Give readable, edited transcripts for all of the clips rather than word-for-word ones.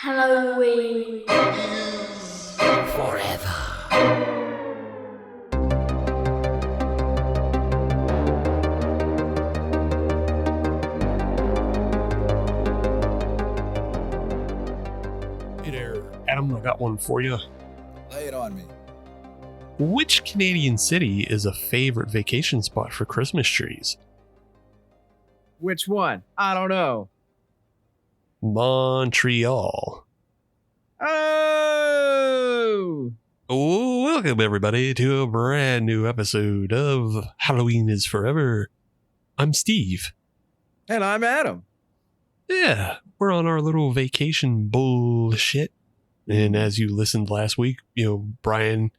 Halloween Forever. Hey there, Adam, I got one for you. Lay it on me. Which Canadian city is a favorite vacation spot for Christmas trees? Which one? I don't know. Montreal. Oh! Welcome, everybody, to a brand new episode of Halloween is Forever. I'm Steve. And I'm Adam. Yeah, we're on our little vacation bullshit. And as you listened last week, Brian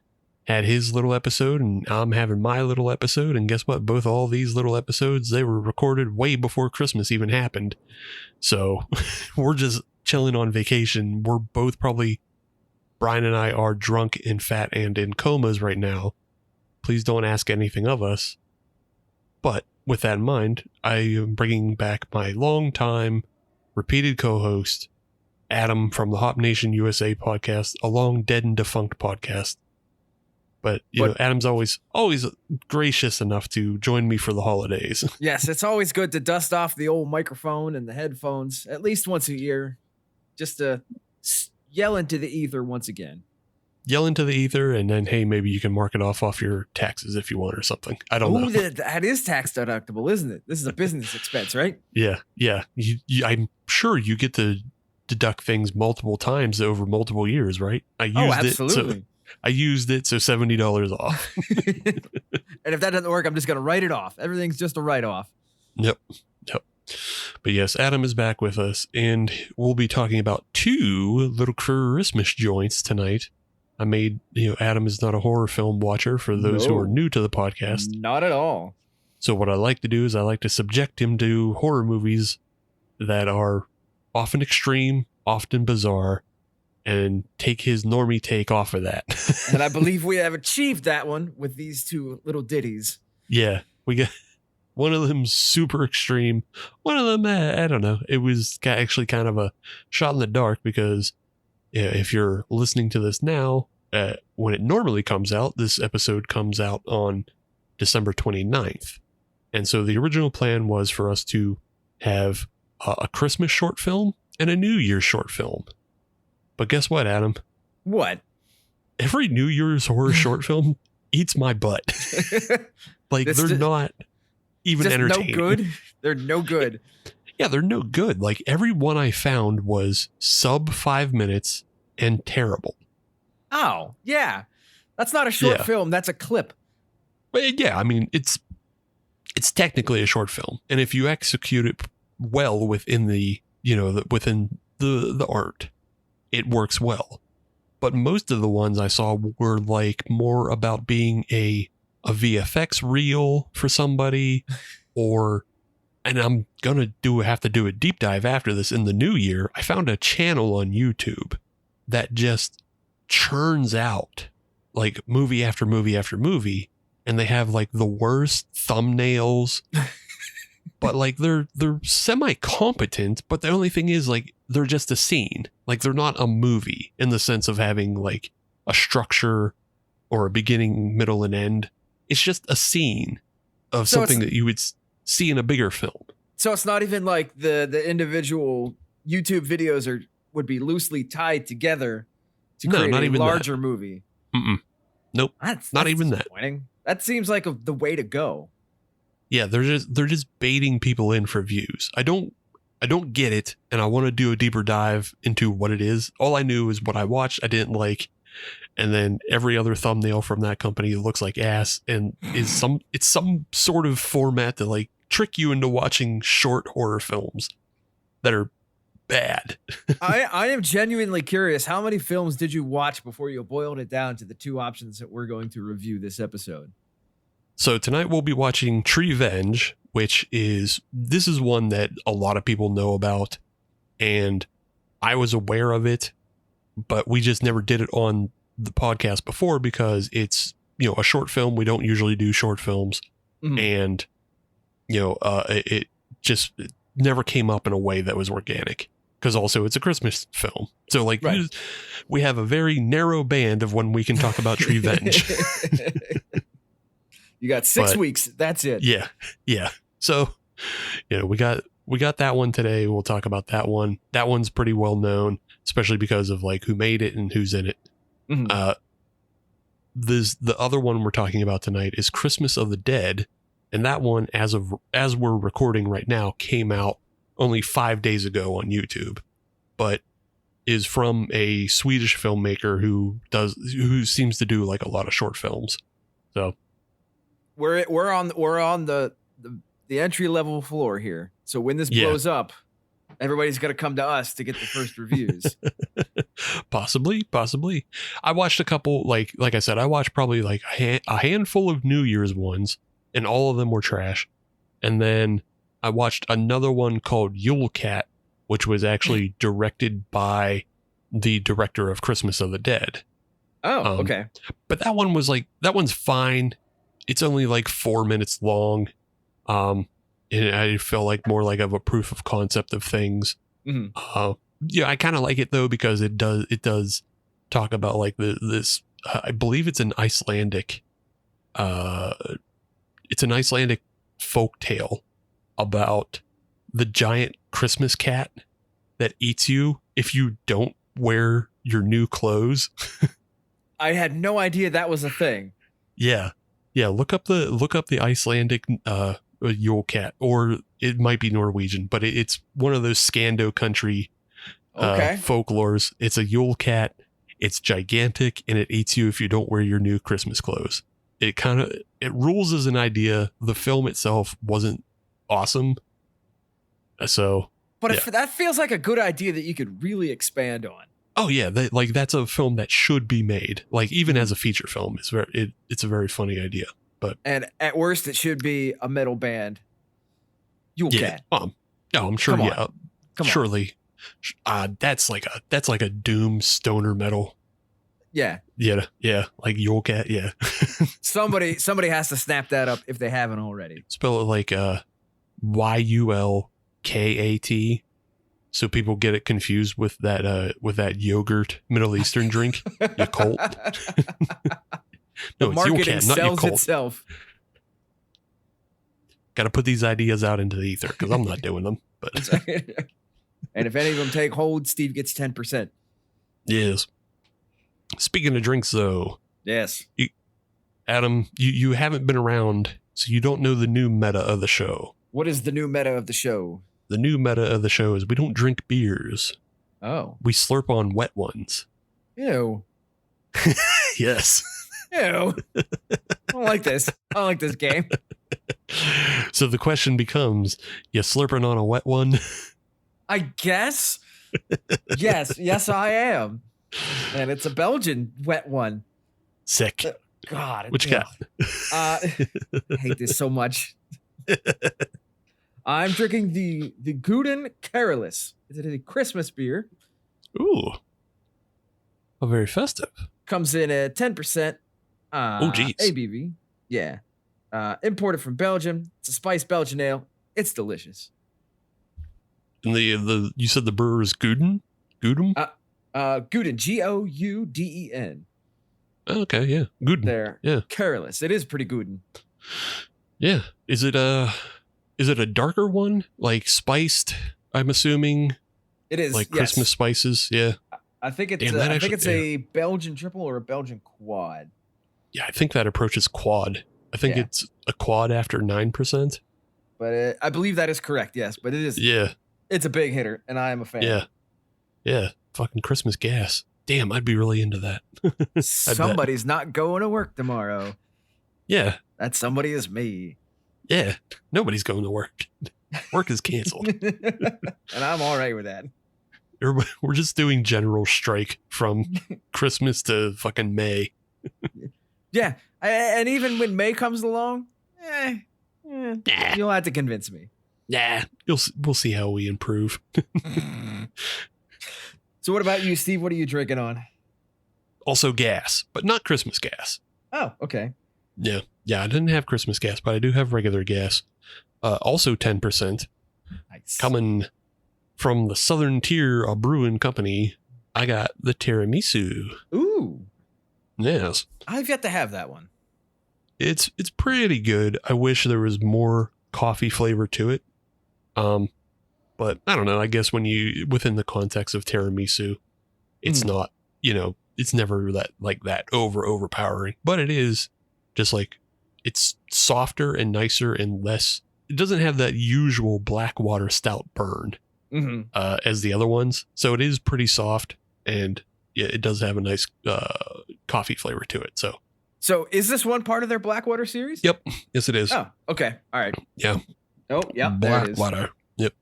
had his little episode and I'm having my little episode. And guess what? Both all these little episodes, they were recorded way before Christmas even happened. So we're just chilling on vacation. We're both probably, Brian and I are drunk and fat and in comas right now. Please don't ask anything of us. But with that in mind, I am bringing back my longtime repeated co-host, Adam from the Hop Nation USA podcast, a long dead and defunct podcast. But Adam's always gracious enough to join me for the holidays. Yes, it's always good to dust off the old microphone and the headphones at least once a year, just to yell into the ether once again. Yell into the ether, and then, hey, maybe you can mark it off your taxes if you want or something. I don't know. That is tax deductible, isn't it? This is a business expense, right? Yeah. I'm sure you get to deduct things multiple times over multiple years, right? Absolutely. I used it, so $70 off. And if that doesn't work, I'm just going to write it off. Everything's just a write-off. Yep. But yes, Adam is back with us, and we'll be talking about two little Christmas joints tonight. I made, Adam is not a horror film watcher for those who are new to the podcast. Not at all. So what I like to do is I like to subject him to horror movies that are often extreme, often bizarre, and take his normie take off of that. And I believe we have achieved that one with these two little ditties. Yeah, we got one of them super extreme. One of them, I don't know. It was actually kind of a shot in the dark because if you're listening to this now, when it normally comes out, this episode comes out on December 29th. And so the original plan was for us to have a Christmas short film and a New Year's short film. But guess what, Adam? What? Every New Year's horror short film eats my butt. Like, they're not even entertaining. No good? They're no good. Yeah, they're no good. Like, every one I found was sub 5 minutes and terrible. Oh, yeah. That's not a short film. That's a clip. But yeah, I mean, it's technically a short film. And if you execute it well within the art, it works well. But most of the ones I saw were like more about being a VFX reel for somebody, and I'm gonna have to do a deep dive after this in the new year. I found a channel on YouTube that just churns out like movie after movie after movie, and they have like the worst thumbnails. But like they're semi-competent, but the only thing is like they're just a scene. Like they're not a movie in the sense of having like a structure or a beginning, middle, and end. It's just a scene of something that you would see in a bigger film. So it's not even like the individual YouTube videos would be loosely tied together to create a larger movie. Nope. That's not even that. That seems like the way to go. Yeah, they're just baiting people in for views. I don't get it, and I want to do a deeper dive into what it is. All I knew is what I watched I didn't like, and then every other thumbnail from that company looks like ass and it's some sort of format to like trick you into watching short horror films that are bad. I am genuinely curious, how many films did you watch before you boiled it down to the two options that we're going to review this episode? So tonight we'll be watching Treevenge, this is one that a lot of people know about, and I was aware of it, but we just never did it on the podcast before because it's, a short film. We don't usually do short films, and, it just never came up in a way that was organic. because also it's a Christmas film. So like Right. we have a very narrow band of when we can talk about Treevenge. You got 6 But- weeks. That's it. Yeah. Yeah. So, we got that one today. We'll talk about that one. That one's pretty well known, especially because of like who made it and who's in it. Mhm. The other one we're talking about tonight is Christmas of the Dead. And that one, as we're recording right now, came out only 5 days ago on YouTube, but is from a Swedish filmmaker who seems to do like a lot of short films. So We're on the entry level floor here. So when this blows up, everybody's got to come to us to get the first reviews. Possibly. I watched a couple, like I said, I watched probably like a handful of New Year's ones, and all of them were trash. And then I watched another one called Yule Cat, which was actually directed by the director of Christmas of the Dead. Oh, okay. But that one's fine. It's only like 4 minutes long. And I feel like more like of a proof of concept of things. Mhm. Yeah, I kind of like it though, because it does talk about like this. I believe it's an Icelandic. It's an Icelandic folk tale about the giant Christmas cat that eats you if you don't wear your new clothes. I had no idea that was a thing. Yeah. Look up the Icelandic Yule cat, or it might be Norwegian, but it's one of those Scando country folklores. It's a Yule cat. It's gigantic, and it eats you if you don't wear your new Christmas clothes. It rules as an idea. The film itself wasn't awesome. So, but that feels like a good idea that you could really expand on. Oh yeah, that's a film that should be made. Like even as a feature film, it's a very funny idea. But and at worst, it should be a metal band. Yule Cat. I'm sure. Come surely. That's like a doom stoner metal. Yeah. Like Yule Cat. Yeah. Somebody has to snap that up if they haven't already. Spell it like YULKAT. So people get it confused with that yogurt Middle Eastern drink, Yakult. No, the marketing sells itself. Got to put these ideas out into the ether because I'm not doing them. But and if any of them take hold, Steve gets 10%. Yes. Speaking of drinks, though. Yes. Adam, you haven't been around, so you don't know the new meta of the show. What is the new meta of the show? The new meta of the show is we don't drink beers. Oh. We slurp on wet ones. Ew. Yes. Ew. I don't like this. I don't like this game. So the question becomes, you slurping on a wet one? I guess. Yes, I am. And it's a Belgian wet one. Sick. God. What you got? I hate this so much. I'm drinking the Guden Careless. Is it a Christmas beer? Ooh. Oh, very festive. Comes in at 10%. Geez. ABV. Yeah. Imported from Belgium. It's a spiced Belgian ale. It's delicious. And you said the brewer is Guden? Guden? Guden. Gouden. Okay, yeah. Guden. There. Yeah. Careless. It is pretty Guden. Yeah. Is it a darker one? Like spiced, I'm assuming? It is. Like Christmas spices? Yeah. I think it's a Belgian triple or a Belgian quad. Yeah, I think that approach is quad. I think it's a quad after 9%. But I believe that is correct, yes. But it is. Yeah. It's a big hitter, and I am a fan. Yeah. Yeah. Fucking Christmas gas. Damn, I'd be really into that. Somebody's not going to work tomorrow. Yeah. That somebody is me. Yeah. Nobody's going to work. Work is canceled. And I'm all right with that. We're just doing general strike from Christmas to fucking May. Yeah. And even when May comes along, you'll have to convince me. Yeah. We'll see how we improve. So what about you, Steve? What are you drinking on? Also gas, but not Christmas gas. Oh, okay. Yeah. Yeah, I didn't have Christmas gas, but I do have regular gas. Also 10%. Nice. Coming from the Southern Tier Brewing Company, I got the tiramisu. Ooh. Yes. I've yet to have that one. It's pretty good. I wish there was more coffee flavor to it. But I don't know. I guess when you within the context of tiramisu, it's not, it's never that overpowering. But it is just like it's softer and nicer and less. It doesn't have that usual Blackwater stout burn as the other ones. So it is pretty soft, and yeah, it does have a nice coffee flavor to it. So is this one part of their Blackwater series? Yep. Yes, it is. Oh, okay. All right. Yeah. Oh, yeah. Blackwater. Yep.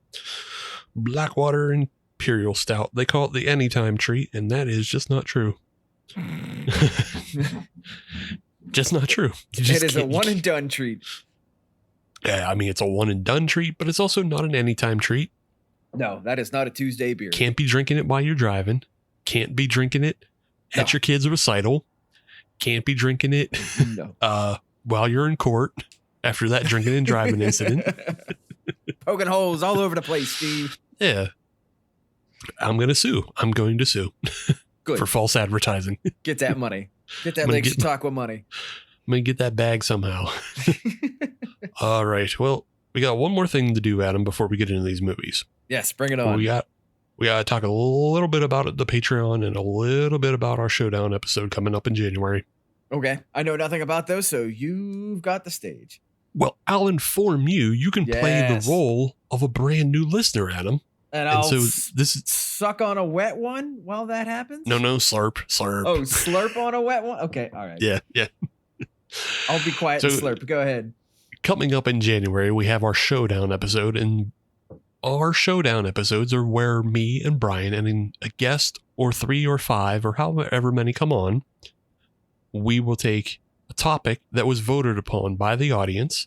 Blackwater Imperial Stout. They call it the anytime treat, and that is just not true. Just not true. It is a one and done treat. Yeah, I mean, it's a one and done treat, but it's also not an anytime treat. No, that is not a Tuesday beer. Can't be drinking it while you're driving. Can't be drinking it at your kid's recital. Can't be drinking it while you're in court after that drinking and driving incident. Poking holes all over the place, Steve. Yeah. I'm going to sue. Good. For false advertising. Get that money. Get that Lake Chautauqua money. I'm going to get that bag somehow. All right. Well, we got one more thing to do, Adam, before we get into these movies. Yes, bring it on. We got to talk a little bit about the Patreon and a little bit about our Showdown episode coming up in January. Okay. I know nothing about those, so you've got the stage. Well, I'll inform you. You can play the role of a brand new listener, Adam. And I'll suck on a wet one while that happens? No, slurp. Oh, slurp on a wet one? Okay, all right. Yeah. I'll be quiet and slurp. Go ahead. Coming up in January, we have our Showdown episode, and our Showdown episodes are where me and Brian and a guest or 3 or 5 or however many come on, we will take a topic that was voted upon by the audience,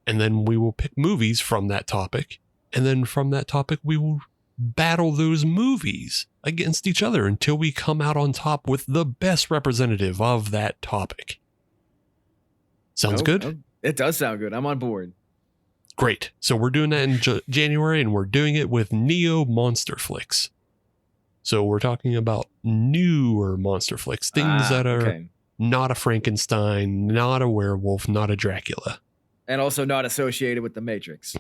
and then we will pick movies from that topic, and then from that topic we will battle those movies against each other until we come out on top with the best representative of that topic. Sounds good? It does sound good. I'm on board. Great. So we're doing that in January, and we're doing it with Neo monster flicks. So we're talking about newer monster flicks, things that are not a Frankenstein, not a werewolf, not a Dracula. And also not associated with the Matrix.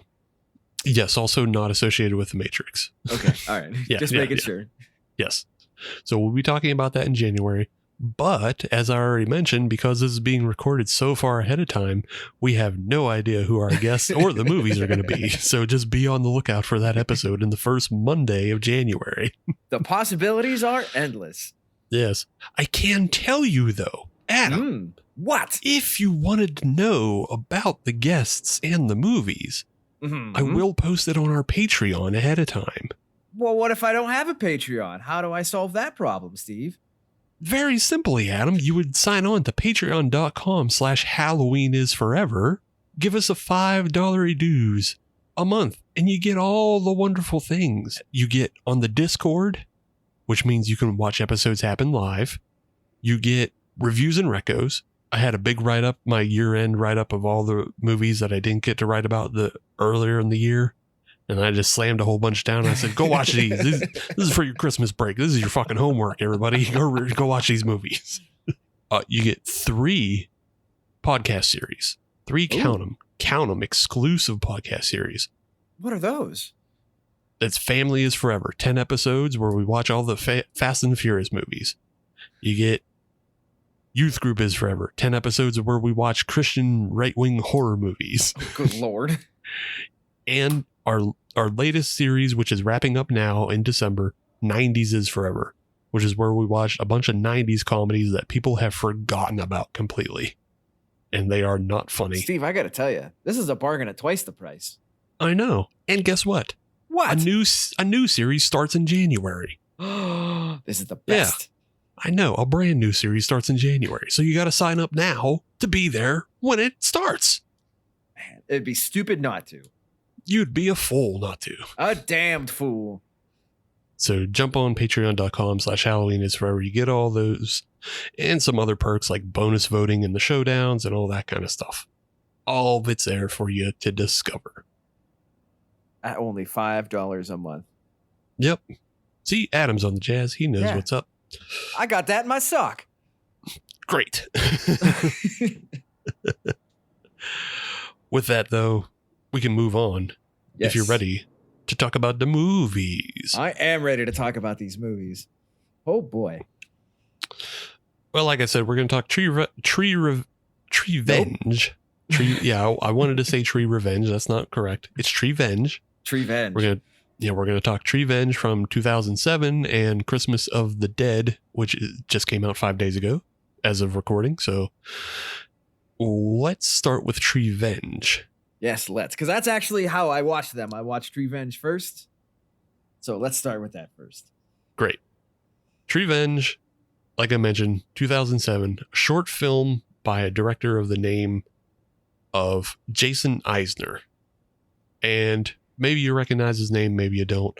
Yes, also not associated with the Matrix. Okay, all right. Just making sure. Yes. So we'll be talking about that in January. But as I already mentioned, because this is being recorded so far ahead of time, we have no idea who our guests or the movies are going to be. So just be on the lookout for that episode in the first Monday of January. The possibilities are endless. Yes. I can tell you, though, Adam. What? If you wanted to know about the guests and the movies, I will post it on our Patreon ahead of time. Well, what if I don't have a Patreon? How do I solve that problem, Steve? Very simply, Adam, you would sign on to patreon.com/HalloweenIsForever, give us a $5 dues a month, and you get all the wonderful things. You get on the Discord, which means you can watch episodes happen live. You get reviews and recos. I had a big write-up, my year-end write-up of all the movies that I didn't get to write about earlier in the year. And I just slammed a whole bunch down. And I said, go watch these. This is for your Christmas break. This is your fucking homework, everybody. Go watch these movies. You get 3 podcast series. 3, count them, exclusive podcast series. What are those? It's Family is Forever. 10 episodes where we watch all the Fast and the Furious movies. You get Youth Group is Forever. 10 episodes where we watch Christian right-wing horror movies. Oh, good Lord. And our latest series, which is wrapping up now in December, 90s is Forever, which is where we watched a bunch of 90s comedies that people have forgotten about completely. And they are not funny. Steve, I got to tell you, this is a bargain at twice the price. I know. And guess what? What? A new series starts in January. This is the best. Yeah, I know. A brand new series starts in January. So you got to sign up now to be there when it starts. Man, it'd be stupid not to. You'd be a fool not to. A damned fool. So jump on patreon.com/HalloweenIsForever. You get all those and some other perks like bonus voting in the showdowns and all that kind of stuff. All of it's there for you to discover. At only $5 a month. Yep. See, Adam's on the jazz. He knows what's up. I got that in my sock. Great. With that, though, we can move on if you're ready to talk about the movies. I am ready to talk about these movies. Oh, boy. Well, like I said, we're going to talk Treevenge. Nope. I wanted to say Tree Revenge. That's not correct. It's Treevenge. Treevenge. We're going to talk Treevenge from 2007 and Christmas of the Dead, which just came out 5 days ago as of recording. So let's start with Treevenge. Yes, let's. Because that's actually how I watched them. I watched Treevenge first. So let's start with that first. Great. Treevenge, like I mentioned, 2007, a short film by a director of the name of Jason Eisner. And maybe you recognize his name, maybe you don't.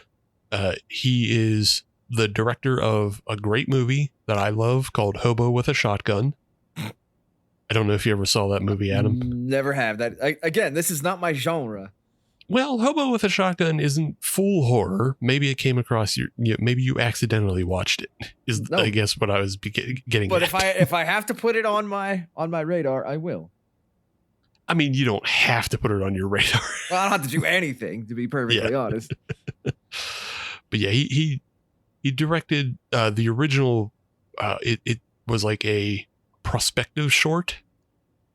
He is the director of a great movie that I love called Hobo with a Shotgun. I don't know if you ever saw that movie, Adam. Never have. Again, this is not my genre. Well, Hobo with a Shotgun isn't full horror. Maybe it came across maybe you accidentally watched it. I guess what I was getting But at. if I have to put it on my radar, I will. I mean, you don't have to put it on your radar. Well, I don't have to do anything, to be perfectly honest. But yeah, he directed the original. It was like a prospective short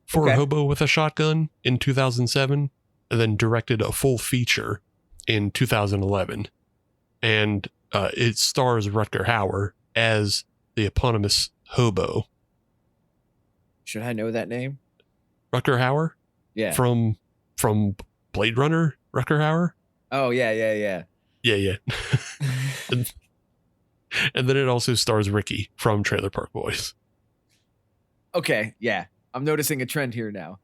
for Hobo with a Shotgun in 2007, and then directed a full feature in 2011. And it stars Rutger Hauer as the eponymous Hobo. Should I know that name? Rutger Hauer? Yeah. From Blade Runner, Rutger Hauer? Oh, yeah. Yeah. And then it also stars Ricky from Trailer Park Boys. Okay, yeah. I'm noticing a trend here now.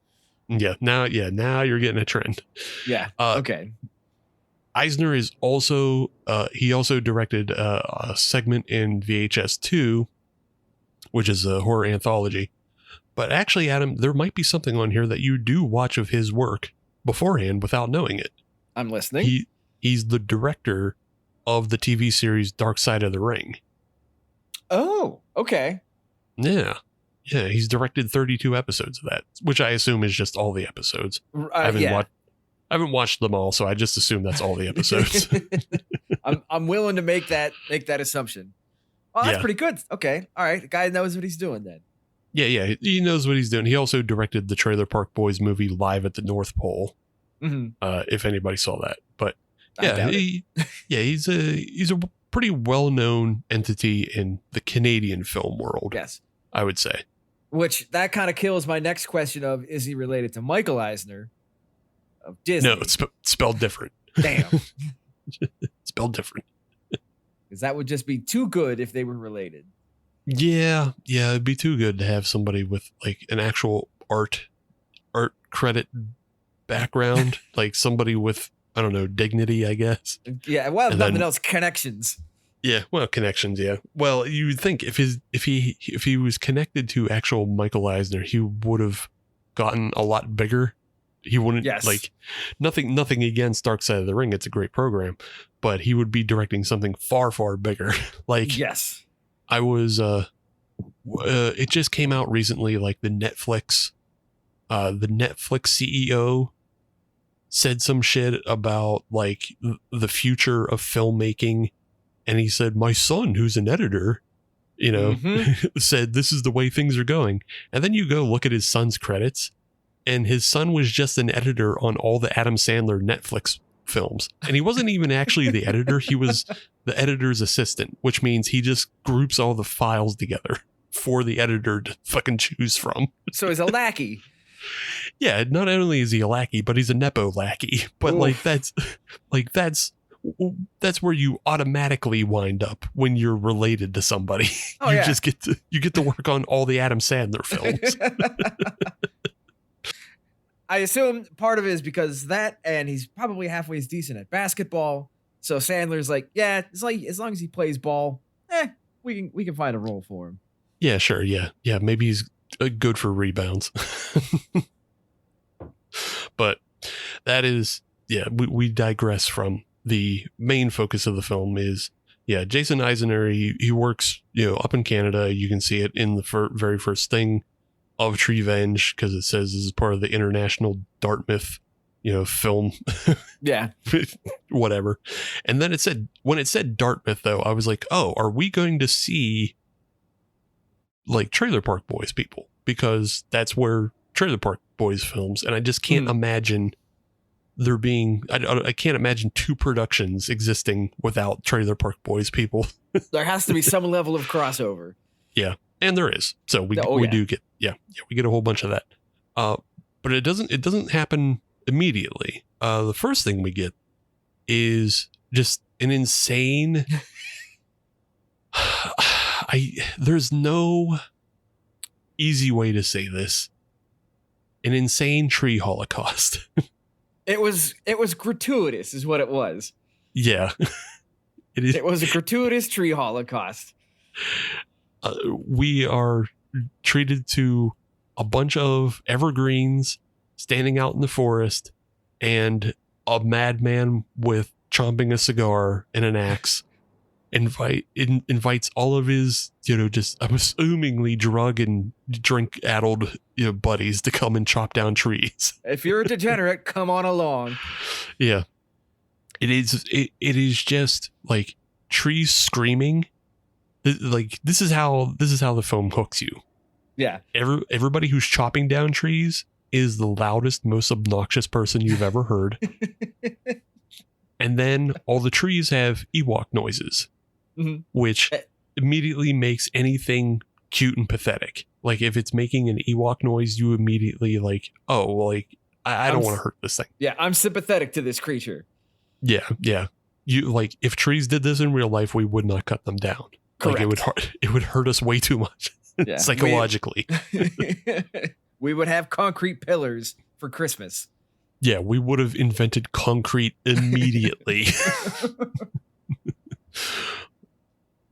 Now you're getting a trend. Yeah. Okay. Eisner is also he also directed a segment in VHS 2, which is a horror anthology. But actually, Adam, there might be something on here that you do watch of his work beforehand without knowing it. I'm listening. He's the director of the TV series Dark Side of the Ring. Oh, okay. Yeah, he's directed 32 episodes of that, which I assume is just all the episodes. I haven't watched them all, so I just assume that's all the episodes. I'm willing to make that assumption. Oh, that's pretty good. Okay, all right. The guy knows what he's doing then. Yeah, he knows what he's doing. He also directed the Trailer Park Boys movie Live at the North Pole. Mm-hmm. If anybody saw that, but he's a pretty well-known entity in the Canadian film world. Yes, I would say. Which that kind of kills my next question of, is he related to Michael Eisner of Disney? No, it's spelled different. Damn. Spelled different. Because that would just be too good if they were related. Yeah, it'd be too good to have somebody with like an actual art credit background, like somebody with, I don't know, dignity, I guess. Yeah, well, and nothing else, connections. Yeah, well, connections, yeah. Well, you would think if he was connected to actual Michael Eisner, he would have gotten a lot bigger. He wouldn't like nothing against Dark Side of the Ring. It's a great program, but he would be directing something far, far bigger. Like, yes. I was it just came out recently, like the Netflix CEO said some shit about like the future of filmmaking, and he said, my son, who's an editor, said this is the way things are going. And then you go look at his son's credits, and his son was just an editor on all the Adam Sandler Netflix films, and he wasn't even actually the editor. He was the editor's assistant, which means he just groups all the files together for the editor to fucking choose from. So he's a lackey. Yeah, not only is he a lackey, but he's a nepo lackey. But that's where you automatically wind up when you're related to somebody. Oh, you just get to work on all the Adam Sandler films. I assume part of it is because that, and he's probably halfway as decent at basketball. So Sandler's like, yeah, it's like as long as he plays ball, we can find a role for him. Yeah, sure, yeah. Maybe he's good for rebounds. But that is, we digress from the main focus of the film is, Jason Eisner, he works, up in Canada. You can see it in the very first thing of Treevenge, because it says this is part of the International Dartmouth, film. Yeah. Whatever. And then when it said Dartmouth, though, I was like, oh, are we going to see like Trailer Park Boys people? Because that's where Trailer Park Boys films. And I just can't imagine there being, I can't imagine two productions existing without Trailer Park Boys people. There has to be some level of crossover. Yeah. And there is. So we do get, we get a whole bunch of that. But it doesn't happen immediately. The first thing we get is just an insane, there's no easy way to say this. An insane tree holocaust. It was gratuitous is what it was. Yeah. It was a gratuitous tree holocaust. We are treated to a bunch of evergreens standing out in the forest and a madman with chomping a cigar and an axe invites all of his, just assumingly drug and drink addled, buddies to come and chop down trees. If you're a degenerate, come on along. Yeah. It is just like trees screaming. Like this is how the film hooks you. Yeah. Everybody who's chopping down trees is the loudest, most obnoxious person you've ever heard. And then all the trees have Ewok noises, which immediately makes anything cute and pathetic. Like if it's making an Ewok noise, you immediately like, oh, well, like I don't want to hurt this thing. Yeah, I'm sympathetic to this creature. Yeah, yeah. You like if trees did this in real life, we would not cut them down. Correct. Like it would hurt us way too much psychologically. We would have concrete pillars for Christmas. Yeah, we would have invented concrete immediately.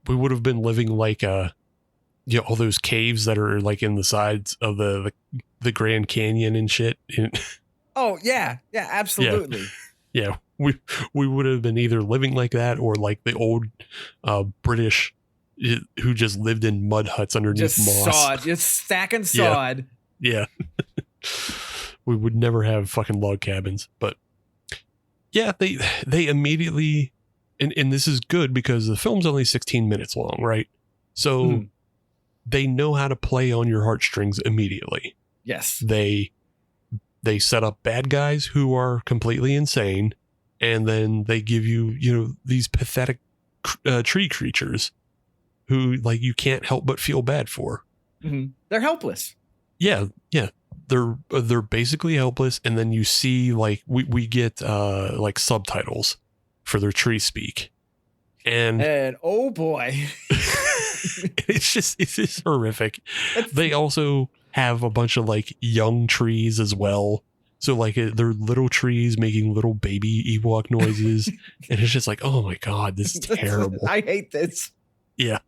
We would have been living like all those caves that are like in the sides of the Grand Canyon and shit. Oh yeah, absolutely. Yeah, we would have been either living like that or like the old British who just lived in mud huts underneath moss. Just stacking sod. Yeah. We would never have fucking log cabins, but yeah, they immediately, and this is good because the film's only 16 minutes long, right? So they know how to play on your heartstrings immediately. Yes. They set up bad guys who are completely insane, and then they give you, these pathetic tree creatures who like you can't help but feel bad for. They're helpless. Yeah. They're basically helpless, and then you see like we get like subtitles for their tree speak, and oh boy, it's just horrific. They also have a bunch of like young trees as well, so like they're little trees making little baby Ewok noises, and it's just like, oh my god, this is terrible. I hate this. Yeah.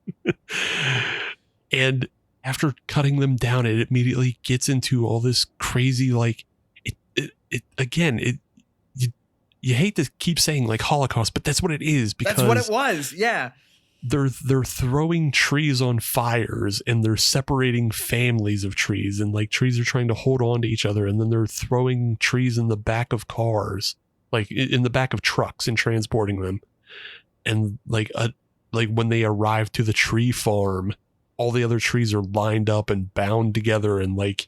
And after cutting them down, it immediately gets into all this crazy, like you hate to keep saying like Holocaust, but that's what it is, because that's what it was. Yeah. They're throwing trees on fires, and they're separating families of trees, and like trees are trying to hold on to each other. And then they're throwing trees in the back of cars, like in the back of trucks, and transporting them. And like when they arrive to the tree farm, all the other trees are lined up and bound together, and like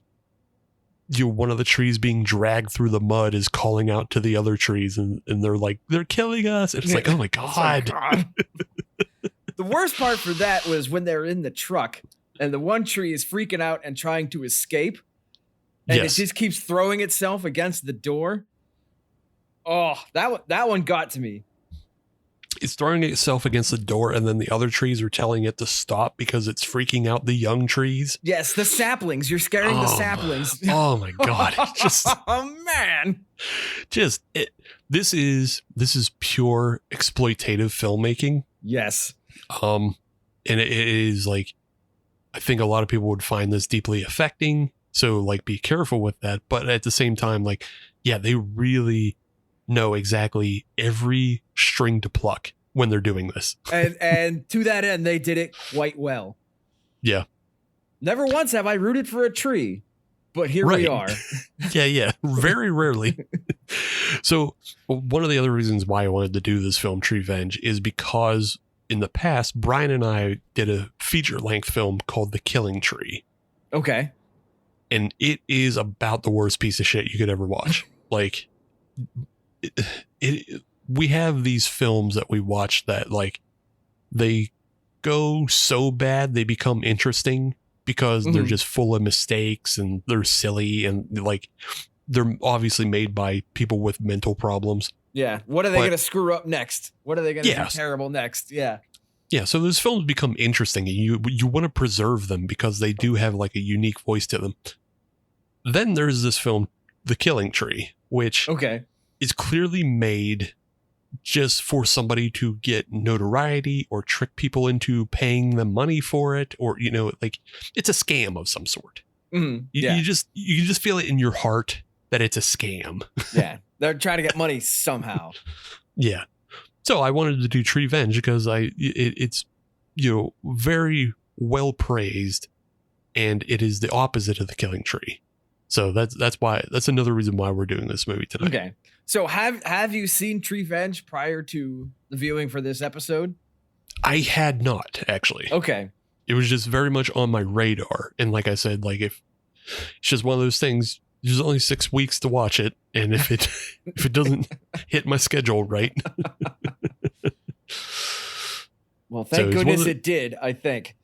one of the trees being dragged through the mud is calling out to the other trees, and they're like, they're killing us. And it's like, oh my god. The worst part for that was when they're in the truck and the one tree is freaking out and trying to escape, and it just keeps throwing itself against the door. Oh, that one got to me. It's throwing itself against the door, and then the other trees are telling it to stop because it's freaking out the young trees. Yes, the saplings. You're scaring the saplings. Oh my god! Oh man! This is pure exploitative filmmaking. Yes. And it is like, I think a lot of people would find this deeply affecting. So like, be careful with that. But at the same time, like, yeah, they really know exactly every string to pluck when they're doing this. And to that end, they did it quite well. Yeah. Never once have I rooted for a tree, but here Right. we are. Yeah. Very rarely. So one of the other reasons why I wanted to do this film, Treevenge, is because in the past, Brian and I did a feature-length film called The Killing Tree. Okay. And it is about the worst piece of shit you could ever watch. Like, we have these films that we watch that, like, they go so bad they become interesting because they're just full of mistakes and they're silly and, like, they're obviously made by people with mental problems. Yeah. What are they going to screw up next? What are they going to do terrible next? Yeah. Yeah. So those films become interesting and you want to preserve them because they do have like a unique voice to them. Then there's this film, The Killing Tree, which is clearly made just for somebody to get notoriety or trick people into paying them money for it. Or, you know, like it's a scam of some sort. You just feel it in your heart that it's a scam. Yeah. They're trying to get money somehow. Yeah. So I wanted to do Treevenge because it's, you know, very well praised and it is the opposite of The Killing Tree. So that's another reason why we're doing this movie tonight. Okay. So have you seen Treevenge prior to the viewing for this episode? I had not, actually. Okay. It was just very much on my radar. And like I said, like if it's just one of those things, there's only 6 weeks to watch it. And if it doesn't hit my schedule right. Well, thank goodness it did, I think.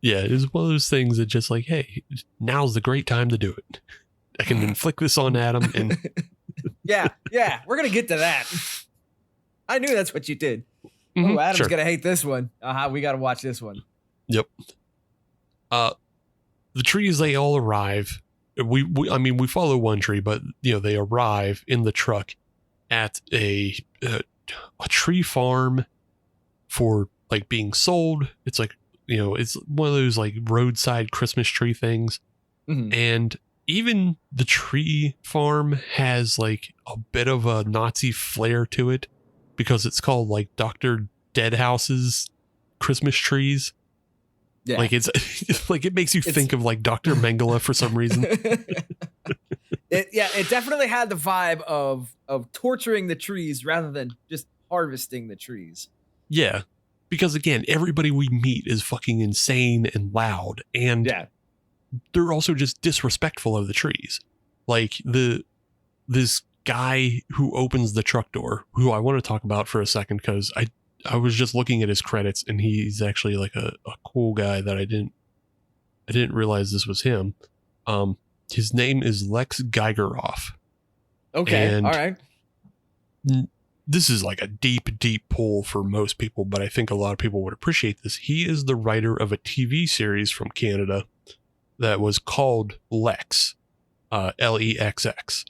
Yeah, it was one of those things that just like, hey, now's the great time to do it. I can inflict this on Adam and yeah, we're gonna get to that. I knew that's what you did. Oh, Adam's gonna hate this one. We gotta watch this one. Yep. The trees, they all arrive. I mean, we follow one tree, but you know, they arrive in the truck at a tree farm for like being sold. It's like, you know, it's one of those like roadside Christmas tree things. And even the tree farm has like a bit of a Nazi flair to it because it's called like Dr. Deadhouse's Christmas trees. Yeah. Like it's like it makes you think of like Dr. Mengele for some reason. It definitely had the vibe of torturing the trees rather than just harvesting the trees. Yeah. Because again, everybody we meet is fucking insane and loud. And they're also just disrespectful of the trees. Like this guy who opens the truck door, who I want to talk about for a second, because I was just looking at his credits and he's actually like a cool guy that I didn't realize this was him. His name is Lex Geigeroff. Okay. And all right. This is like a deep pull for most people, but I think a lot of people would appreciate this. He is the writer of a TV series from Canada that was called Lex, Lexx.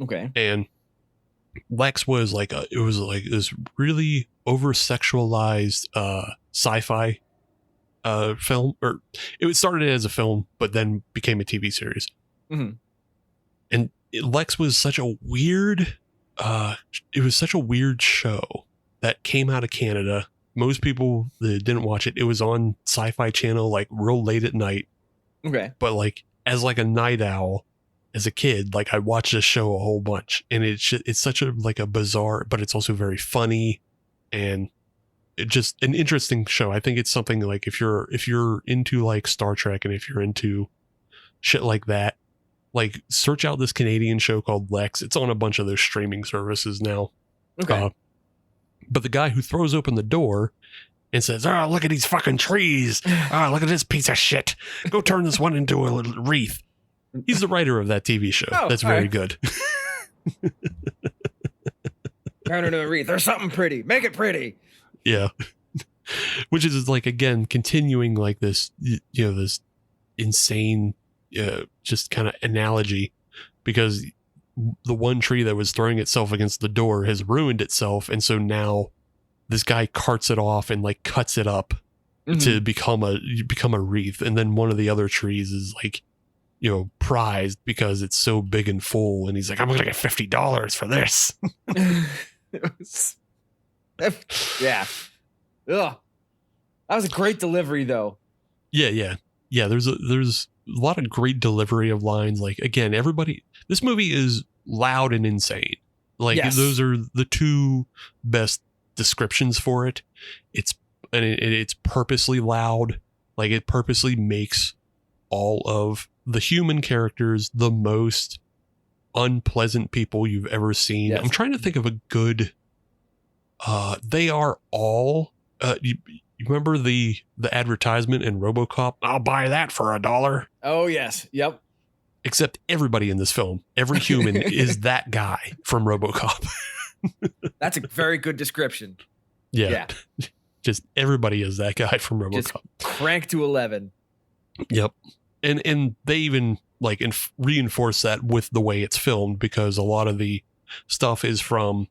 Okay. And Lex was like this really over-sexualized sci-fi film, or it started as a film, but then became a TV series. And Lex was such a weird. It was such a weird show that came out of Canada. Most people that didn't watch it, it was on Sci-Fi Channel, like real late at night. Okay. But like as like a night owl, as a kid, like I watched this show a whole bunch, and it's such a like a bizarre, but it's also very funny, and it just an interesting show. I think it's something like if you're into like Star Trek and if you're into shit like that, like search out this Canadian show called Lex. It's on a bunch of those streaming services now. Okay. But the guy who throws open the door and says, "Oh, look at these fucking trees. Oh, look at this piece of shit. Go turn this one into a little wreath." He's the writer of that TV show. That's very good. Turn it into a wreath. There's something pretty. Make it pretty. Yeah. Which is like, again, continuing like this, you know, this insane just kind of analogy, because the one tree that was throwing itself against the door has ruined itself, and so now this guy carts it off and like cuts it up to become a wreath, and then one of the other trees is like prized because it's so big and full. And he's like, I'm going to get $50 for this. Yeah. Ugh. That was a great delivery, though. Yeah. There's a lot of great delivery of lines. Like, again, this movie is loud and insane. Like, those are the two best descriptions for it. It's purposely loud. Like, it purposely makes all of the human characters the most unpleasant people you've ever seen. Yes. I'm trying to think of a good, they are all, you remember the advertisement in RoboCop? I'll buy that for $1. Oh, yes. Yep. Except everybody in this film, every human is that guy from RoboCop. That's a very good description. Yeah. Just everybody is that guy from RoboCop. Just crank to 11. Yep. And they even like reinforce that with the way it's filmed, because a lot of the stuff is from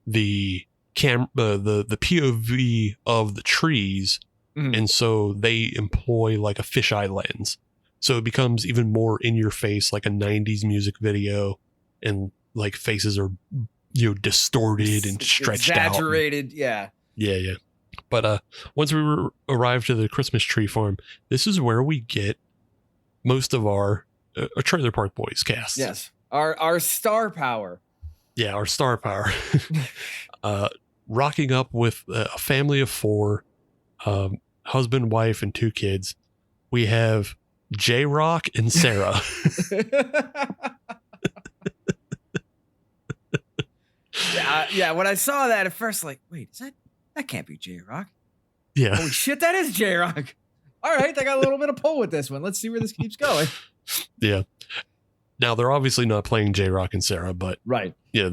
the the POV of the trees. Mm. And so they employ like a fisheye lens. So it becomes even more in your face, like a 90s music video, and like faces are, distorted and stretched exaggerated, out. Yeah. Yeah. But once we arrived to the Christmas tree farm, this is where we get most of our Trailer Park Boys cast. Yes. Our star power. Yeah, our star power. Rocking up with a family of 4, husband, wife, and 2 kids. We have J-Rock and Sarah. Yeah. When I saw that at first, like, wait, that can't be J-Rock. Yeah. Holy shit, that is J-Rock. All right, I got a little bit of pull with this one. Let's see where this keeps going. Yeah. Now they're obviously not playing J-Rock and Sarah, but right. Yeah,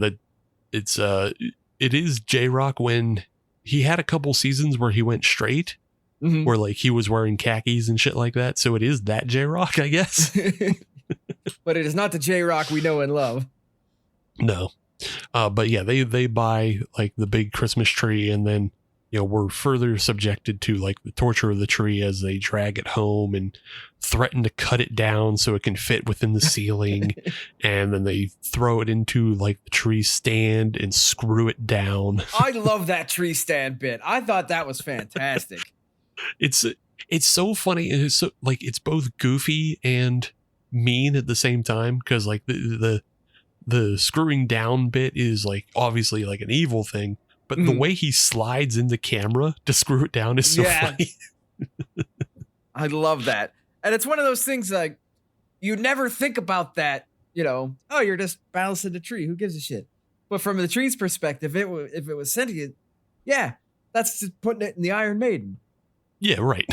it is J-Rock when he had a couple seasons where he went straight. Mm-hmm. Where like he was wearing khakis and shit like that. So it is that J-Rock, I guess. But it is not the J-Rock we know and love. No. But yeah, they buy like the big Christmas tree, and then, we're further subjected to like the torture of the tree as they drag it home and threaten to cut it down so it can fit within the ceiling. And then they throw it into like the tree stand and screw it down. I love that tree stand bit. I thought that was fantastic. It's so funny, and it's so like it's both goofy and mean at the same time, because like the screwing down bit is like obviously like an evil thing, but the way he slides in the camera to screw it down is so funny. I love that. And it's one of those things like you never think about that, oh, you're just balancing the tree. Who gives a shit? But from the tree's perspective, if it was sentient, yeah, that's just putting it in the Iron Maiden. Yeah, right.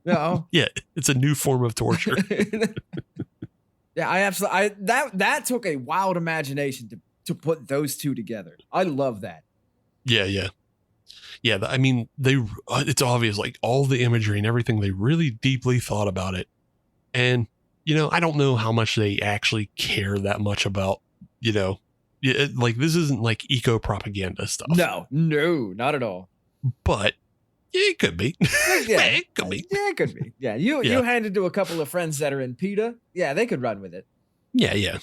No. Yeah, it's a new form of torture. Yeah, I absolutely. That took a wild imagination to put those two together. I love that. Yeah. I mean, it's obvious, like all the imagery and everything. They really deeply thought about it, and I don't know how much they actually care that much about. Like this isn't like eco propaganda stuff. No, not at all. But. It could be. Yeah, it could be. Yeah, it could be. Yeah, you hand it to a couple of friends that are in PETA. Yeah, they could run with it. Yeah.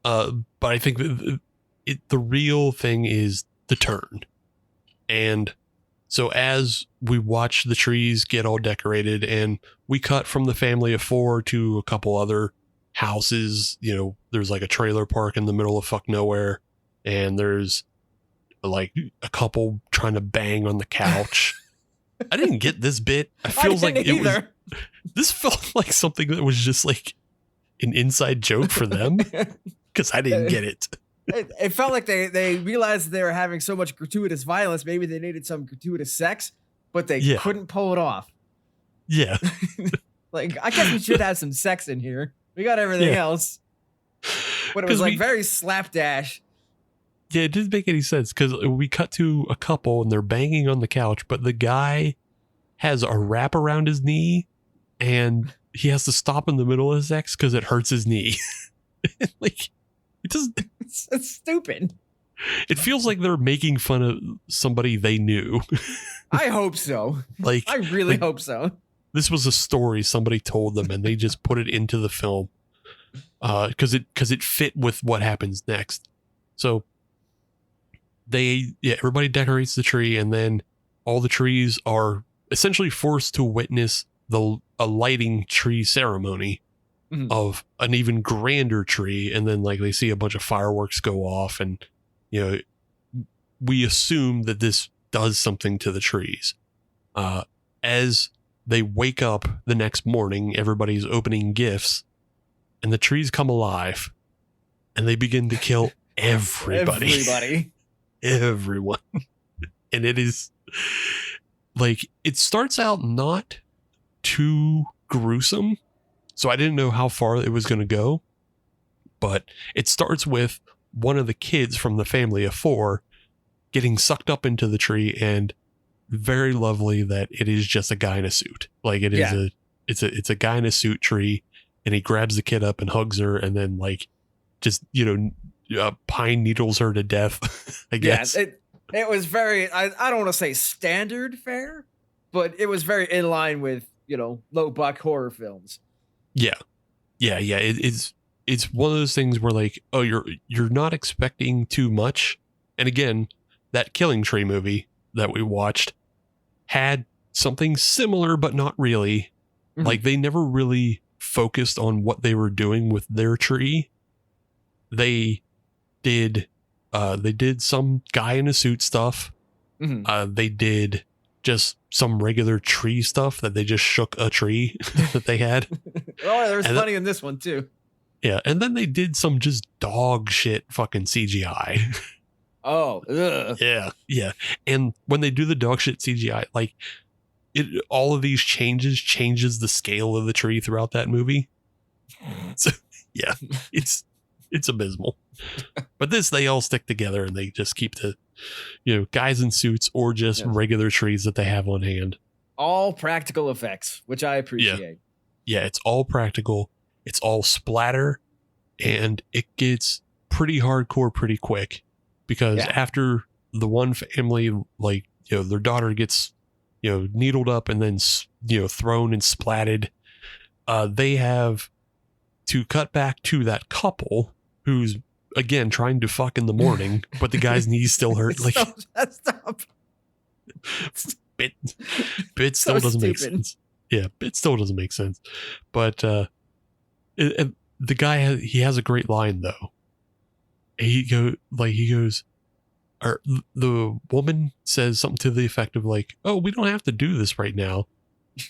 But I think the real thing is the turn. And so as we watch the trees get all decorated, and we cut from the family of 4 to a couple other houses, there's like a trailer park in the middle of fuck nowhere, and there's like a couple trying to bang on the couch. I didn't get this bit. I feel like this felt like something that was just like an inside joke for them, because I didn't get it. It felt like they realized they were having so much gratuitous violence. Maybe they needed some gratuitous sex, but they couldn't pull it off. Yeah. Like, I guess we should have some sex in here. We got everything else. But it was like very slapdash. Yeah, it didn't make any sense, because we cut to a couple and they're banging on the couch, but the guy has a wrap around his knee and he has to stop in the middle of sex because it hurts his knee. Like, it doesn't. It's stupid. It feels like they're making fun of somebody they knew. I hope so. Like, I really hope so. This was a story somebody told them, and they just put it into the film because it fit with what happens next. So everybody decorates the tree, and then all the trees are essentially forced to witness a lighting tree ceremony of an even grander tree, and then like they see a bunch of fireworks go off, and we assume that this does something to the trees. As they wake up the next morning, everybody's opening gifts, and the trees come alive, and they begin to kill everybody. Everyone. And it is like, it starts out not too gruesome, so I didn't know how far it was going to go, but it starts with one of the kids from the family of 4 getting sucked up into the tree, and very lovely that it is just a guy in a suit. Like it is it's a guy in a suit tree, and he grabs the kid up and hugs her, and then like just pine needles her to death. I guess. Yeah, it was very, I don't want to say standard fare, but it was very in line with low buck horror films. Yeah. It's one of those things where like, oh, you're not expecting too much. And again, that Killing Tree movie that we watched had something similar, but not really. Like they never really focused on what they were doing with their tree. They did some guy in a suit stuff. They did just some regular tree stuff that they just shook a tree that they had. Oh, there's plenty in this one too. Yeah, and then they did some just dog shit fucking CGI. Oh, ugh. Yeah. And when they do the dog shit CGI, like all of these changes the scale of the tree throughout that movie. So yeah, it's abysmal. But they all stick together, and they just keep the guys in suits or just regular trees that they have on hand. All practical effects, which I appreciate. Yeah, it's all practical. It's all splatter, and it gets pretty hardcore pretty quick, because after the one family, like, their daughter gets, needled up and then, thrown and splatted, they have to cut back to that couple who's, again, trying to fuck in the morning, but the guy's knees still hurt. Like, stop. Bit still doesn't make sense. Yeah, it still doesn't make sense. But the guy, he has a great line though. He goes, or the woman says something to the effect of like, "Oh, we don't have to do this right now."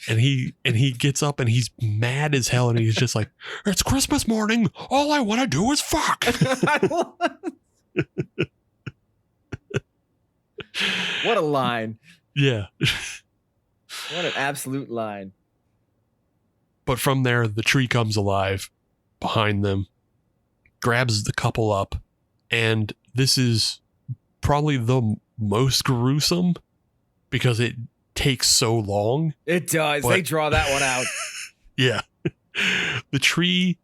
And he gets up and he's mad as hell, and he's just like, "It's Christmas morning. All I want to do is fuck." What a line. Yeah. What an absolute line. But from there, the tree comes alive behind them, grabs the couple up, and this is probably the most gruesome because it takes so long. It does. They draw that one out. Yeah. The tree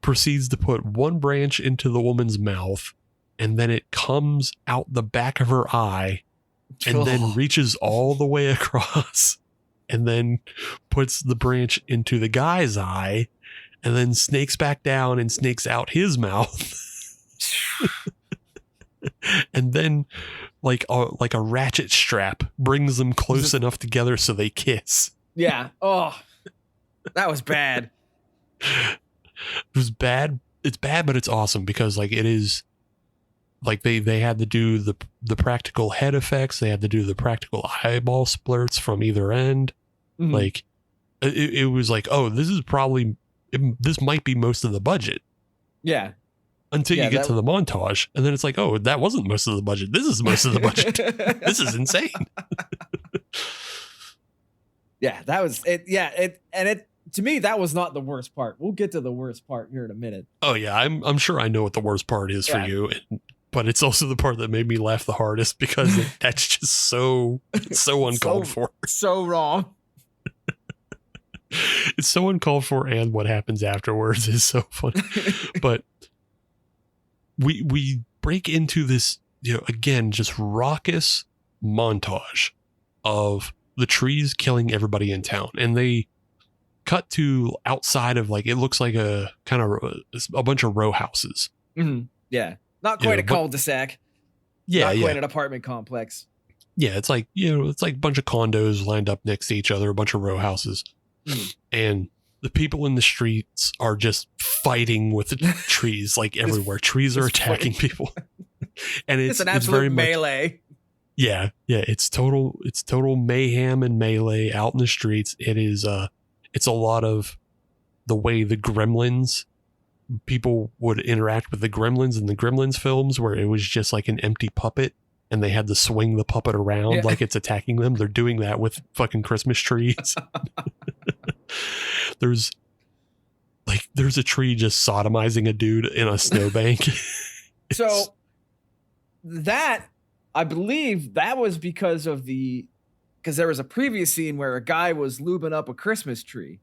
proceeds to put one branch into the woman's mouth, and then it comes out the back of her eye, and then reaches all the way across, and then puts the branch into the guy's eye, and then snakes back down and snakes out his mouth. And then like a ratchet strap brings them close enough together so they kiss. Yeah. Oh, that was bad. It was bad. It's bad, but it's awesome because like it is like they had to do the practical head effects. They had to do the practical eyeball splurts from either end. Mm-hmm. Like it was like, oh, this might be most of the budget. Yeah. Until you get to the montage, and then it's like, oh, that wasn't most of the budget. This is most of the budget. This is insane. Yeah, that was it. Yeah, it to me, that was not the worst part. We'll get to the worst part here in a minute. Oh yeah, I'm sure I know what the worst part is for you, but it's also the part that made me laugh the hardest because that's just so uncalled for, so wrong. It's so uncalled for, and what happens afterwards is so funny. But we break into this, again, just raucous montage of the trees killing everybody in town. And they cut to outside of like, it looks like a kind of a bunch of row houses. Mm-hmm. Yeah. Not quite a cul-de-sac. Yeah. Not quite an apartment complex. Yeah. It's like, it's like a bunch of condos lined up next to each other, a bunch of row houses. And the people in the streets are just fighting with the trees like everywhere. Trees are attacking people. And it's an absolute very melee. Yeah. It's total mayhem and melee out in the streets. It is, it's a lot of the way the Gremlins, people would interact with the Gremlins in the Gremlins films, where it was just like an empty puppet and they had to swing the puppet around like it's attacking them. They're doing that with fucking Christmas trees. There's a tree just sodomizing a dude in a snowbank. So that, I believe that was because there was a previous scene where a guy was lubing up a Christmas tree.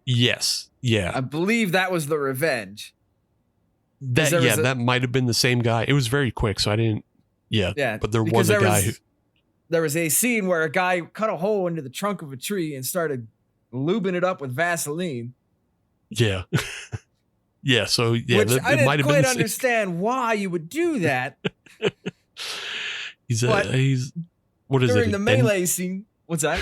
Yes. Yeah. I believe that was the revenge. That might have been the same guy. It was very quick, so I didn't. Yeah. But there was a guy there was a scene where a guy cut a hole into the trunk of a tree and started lubing it up with Vaseline. Yeah. Yeah. So which I didn't quite understand why you would do that. He's what is during it? The melee scene. What's that?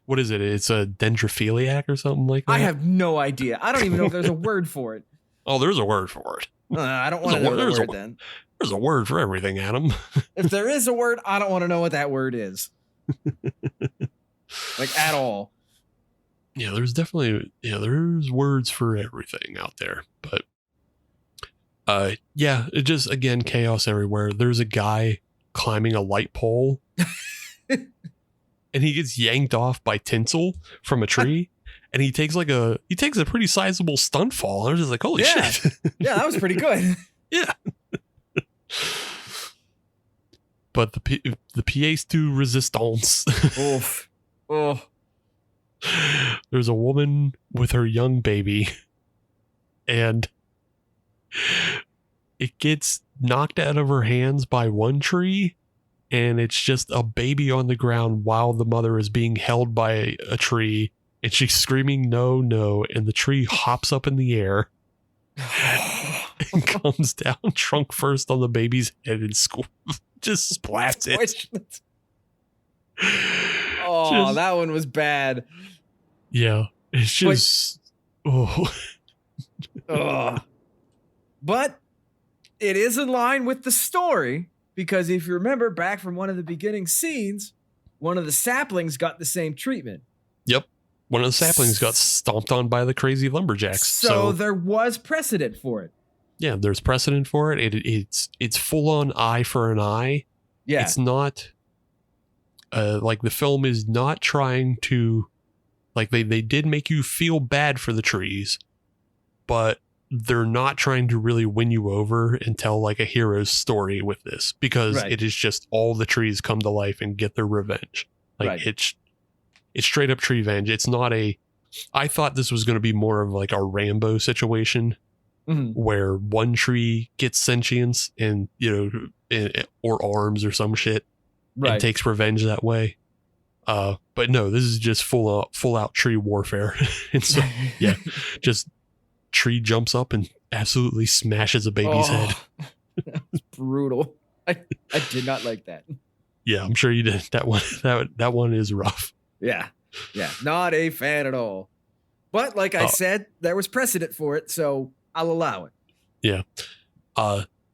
What is it? It's a dendrophiliac or something like that? I have no idea. I don't even know if there's a word for it. Oh, there's a word for it. I don't want to know the word then. There's a word for everything, Adam. If there is a word, I don't want to know what that word is. Like at all. Yeah, there's definitely, there's words for everything out there. But it just, again, chaos everywhere. There's a guy climbing a light pole and he gets yanked off by tinsel from a tree. And he takes a pretty sizable stunt fall. I was just like, holy shit. Yeah, that was pretty good. Yeah. But the pièce de resistance. Oof. Oh. There's a woman with her young baby. And it gets knocked out of her hands by one tree. And it's just a baby on the ground while the mother is being held by a tree. And she's screaming, no, no. And the tree hops up in the air and comes down trunk first on the baby's head and just splats it. Oh, that one was bad. Yeah. It's just, But it is in line with the story, because if you remember back from one of the beginning scenes, one of the saplings got the same treatment. Yep. One of the saplings got stomped on by the crazy lumberjacks. So there was precedent for it. Yeah, there's precedent for it. It's full on eye for an eye. Yeah. It's not like the film is not trying to, like they did make you feel bad for the trees, but they're not trying to really win you over and tell like a hero's story with this, because it is just all the trees come to life and get their revenge. Like it's straight up Treevenge. It's not I thought this was going to be more of like a Rambo situation where one tree gets sentience and, or arms or some shit and takes revenge that way. But no, this is just full out tree warfare. And so, just tree jumps up and absolutely smashes a baby's head. That was brutal. I did not like that. Yeah, I'm sure you did. That one is rough. Yeah. Not a fan at all. But like I said, there was precedent for it, so I'll allow it. Yeah.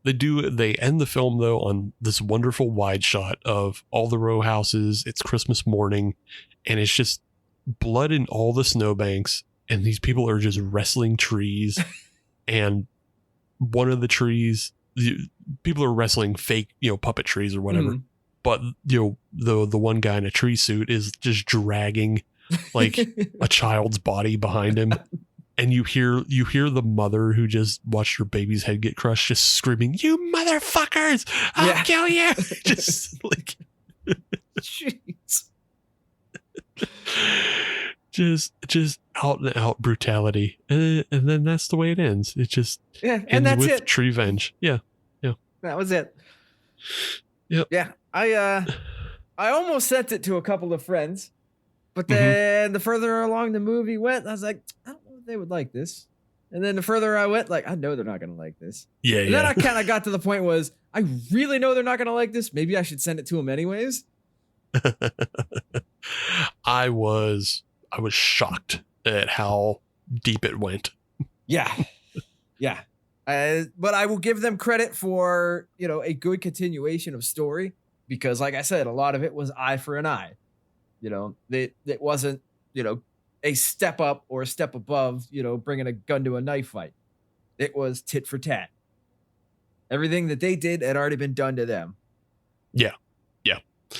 They end the film though on this wonderful wide shot of all the row houses. It's Christmas morning and it's just blood in all the snowbanks, and these people are just wrestling trees. And one of the trees, people are wrestling fake, puppet trees or whatever. But the one guy in a tree suit is just dragging like a child's body behind him, and you hear the mother who just watched her baby's head get crushed just screaming, "You motherfuckers! I'll kill you!" Just like, jeez, just out and out brutality, and then that's the way it ends. It just and that's with it. Treevenge. Yeah, that was it. Yep. Yeah. I almost sent it to a couple of friends, But then the further along the movie went, I was like, I don't know if they would like this. And then the further I went, like, I know they're not going to like this. Yeah, and then I kind of got to the point was, I really know they're not going to like this. Maybe I should send it to them anyways. I was shocked at how deep it went. Yeah. Yeah. But I will give them credit for, a good continuation of story because, like I said, a lot of it was eye for an eye. It wasn't, a step up or a step above, bringing a gun to a knife fight. It was tit for tat. Everything that they did had already been done to them. Yeah.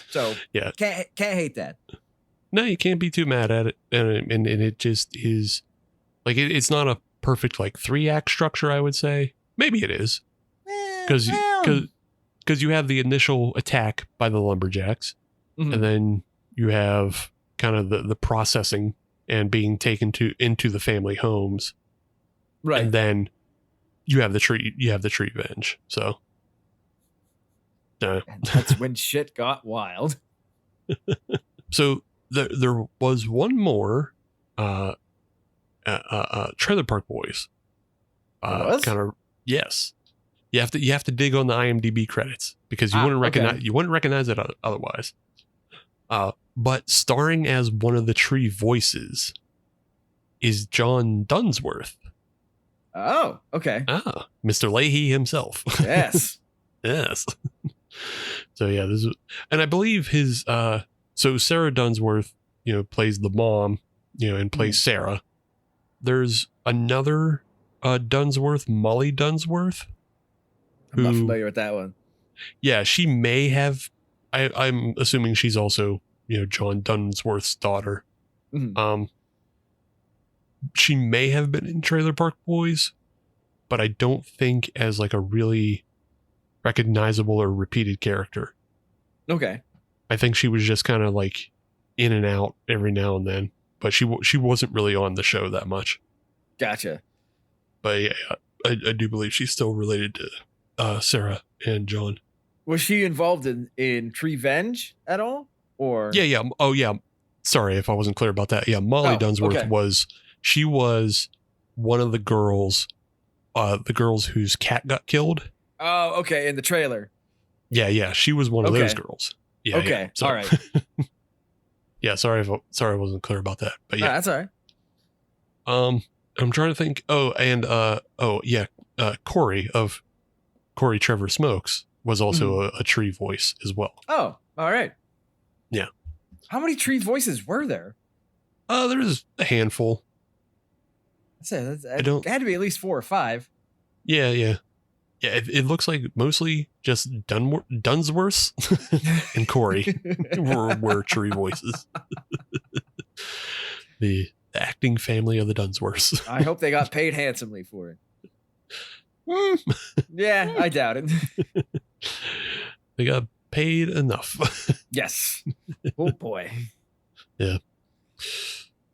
So yeah, can't hate that. No, you can't be too mad at it, and it just is like it's not a perfect like 3-act structure. I would say maybe it is because you have the initial attack by the lumberjacks, and then you have kind of the processing and being taken into the family homes, right? And then you have the Treevenge. So. And that's when shit got wild. So there was one more Trailer Park Boys. Kind of yes. You have to dig on the IMDb credits because you wouldn't recognize it otherwise. But starring as one of the tree voices is John Dunsworth. Oh, okay. Mr. Leahy himself. Yes. Yes. So yeah, this is, and I believe his so Sarah Dunsworth, plays the mom, and plays Sarah. There's another Dunsworth, Molly Dunsworth. I'm not familiar with that one. Yeah, she may have. I'm assuming she's also, John Dunsworth's daughter. Mm-hmm. She may have been in Trailer Park Boys, but I don't think as like a really recognizable or repeated character. Okay. I think she was just kind of like in and out every now and then, but she wasn't really on the show that much. Gotcha. But yeah, I do believe she's still related to Sarah and John. Was she involved in Treevenge at all? Or yeah. Oh yeah. Sorry if I wasn't clear about that. Yeah, Molly Dunsworth was one of the girls whose cat got killed. Oh, okay, in the trailer. Yeah, she was one of those girls. Yeah. Okay, yeah. So, all right. Yeah, sorry I wasn't clear about that. But yeah, that's all right. I'm trying to think. Corey of Corey Trevor Smokes was also a tree voice as well. Oh, all right. Yeah. How many tree voices were there? There's a handful. It had to be at least 4 or 5. Yeah. Yeah, it looks like mostly just Dunsworths and Corey were tree voices. The acting family of the Dunsworths. I hope they got paid handsomely for it. Yeah, I doubt it. They got paid enough. Yes. Oh boy. Yeah.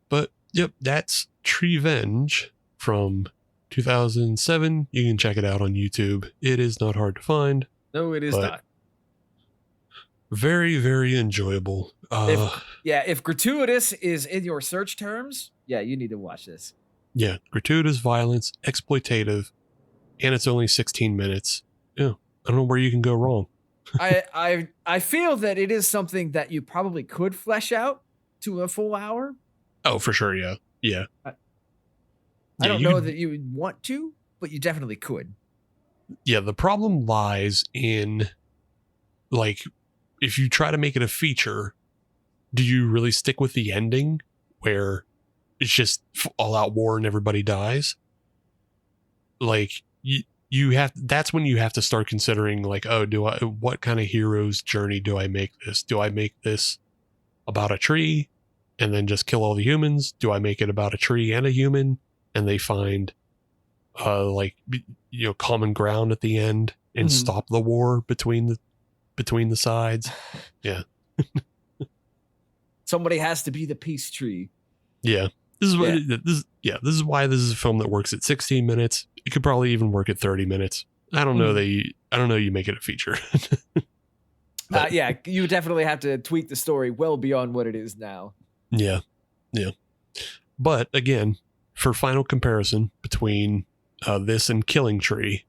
But yep, that's Treevenge from 2007. You can check it out on YouTube. It is not hard to find. No, it is not. Very, very enjoyable. If gratuitous is in your search terms, you need to watch this. Yeah, gratuitous violence, exploitative, and it's only 16 minutes. Yeah, I don't know where you can go wrong. I feel that it is something that you probably could flesh out to a full hour. Oh, for sure, yeah. I don't know that you would want to, but you definitely could. Yeah, the problem lies in, like, if you try to make it a feature, do you really stick with the ending where it's just all out war and everybody dies? Like, you have, that's when you have to start considering, like, what kind of hero's journey do I make this? Do I make this about a tree and then just kill all the humans? Do I make it about a tree and a human and they find common ground at the end and stop the war between the sides? Yeah. Somebody has to be the peace tree. Yeah. This is why this is a film that works at 16 minutes. It could probably even work at 30 minutes. I don't know you make it a feature. You definitely have to tweak the story well beyond what it is now. Yeah. Yeah. But again, for final comparison between this and Killing Tree,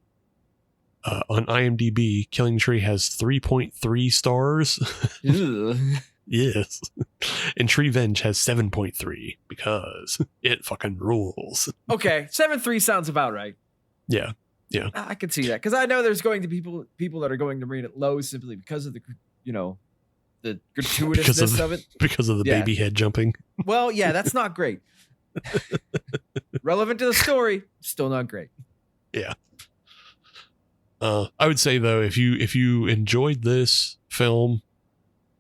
on IMDb, Killing Tree has 3.3 stars. Yes. And Treevenge has 7.3 because it fucking rules. Okay, 7.3 sounds about right. Yeah. Yeah. I can see that because I know there's going to be people that are going to rate it low simply because of the gratuitousness of it. Because of the baby head jumping. Well, yeah, that's not great. Relevant to the story, still not great. Yeah. I would say though, if you enjoyed this film,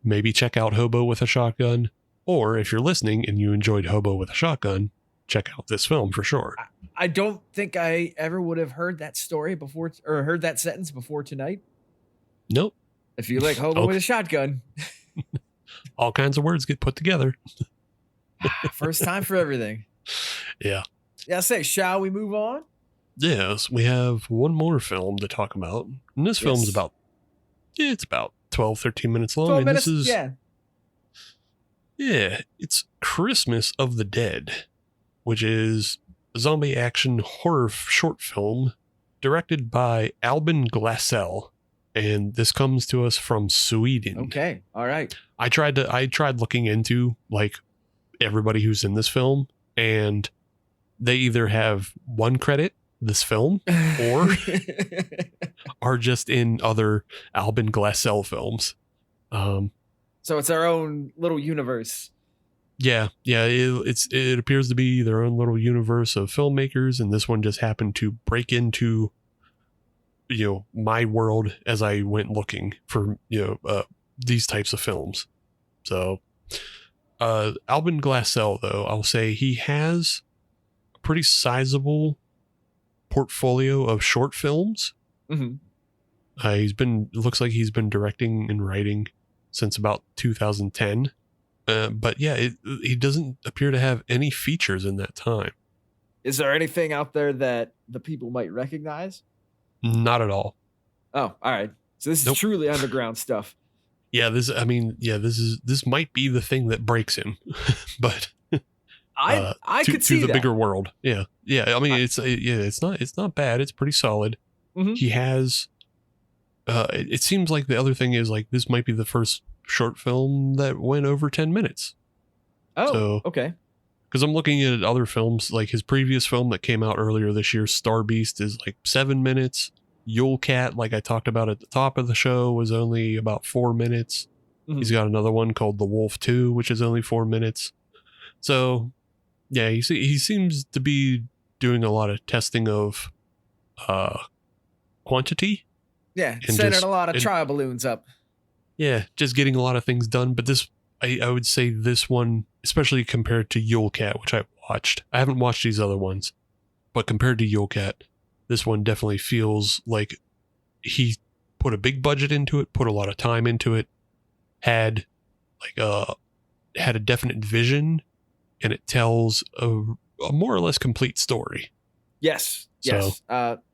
maybe check out Hobo with a Shotgun, or if you're listening and you enjoyed Hobo with a Shotgun, check out this film for sure. I don't think I ever would have heard that story before or heard that sentence before tonight. Nope. If you like Hobo with a Shotgun, all kinds of words get put together. First time for everything. Yeah. Yeah. Shall we move on? Yes, we have one more film to talk about. And this film's about 12, 13 minutes long. 12 and minutes, this is, yeah, it's Christmas of the Dead, which is a zombie action horror short film directed by Albin Glassell. And this comes to us from Sweden. Okay. All right. I tried looking into like everybody who's in this film, and they either have one credit, this film, or are just in other Albin Glassell films. So it's our own little universe. Yeah. It appears to be their own little universe of filmmakers, and this one just happened to break into my world as I went looking for these types of films. So Albin Glassell, though, I'll say he has a pretty sizable portfolio of short films. Mm-hmm. It looks like he's been directing and writing since about 2010. But yeah, he doesn't appear to have any features in that time. Is there anything out there that the people might recognize? Not at all. Oh, all right. So this is truly underground stuff. Yeah, this might be the thing that breaks him, but I could see the that. bigger world. Yeah. I mean, it's not bad. It's pretty solid. Mm-hmm. He has. It seems like the other thing is like this might be the first short film that went over 10 minutes. Oh, so, okay. Because I'm looking at other films, like his previous film that came out earlier this year, Star Beast, is like 7 minutes. Yule Cat, like I talked about at the top of the show, was only about 4 minutes. Mm-hmm. He's got another one called The Wolf 2, which is only 4 minutes. So, yeah, he seems to be doing a lot of testing of quantity. Yeah, sending a lot of trial balloons up. Yeah, just getting a lot of things done. But this, I would say this one, especially compared to Yule Cat, which I watched. I haven't watched these other ones, but compared to Yule Cat, this one definitely feels like he put a big budget into it, put a lot of time into it, had a definite vision, and it tells a more or less complete story. Yes. Yes.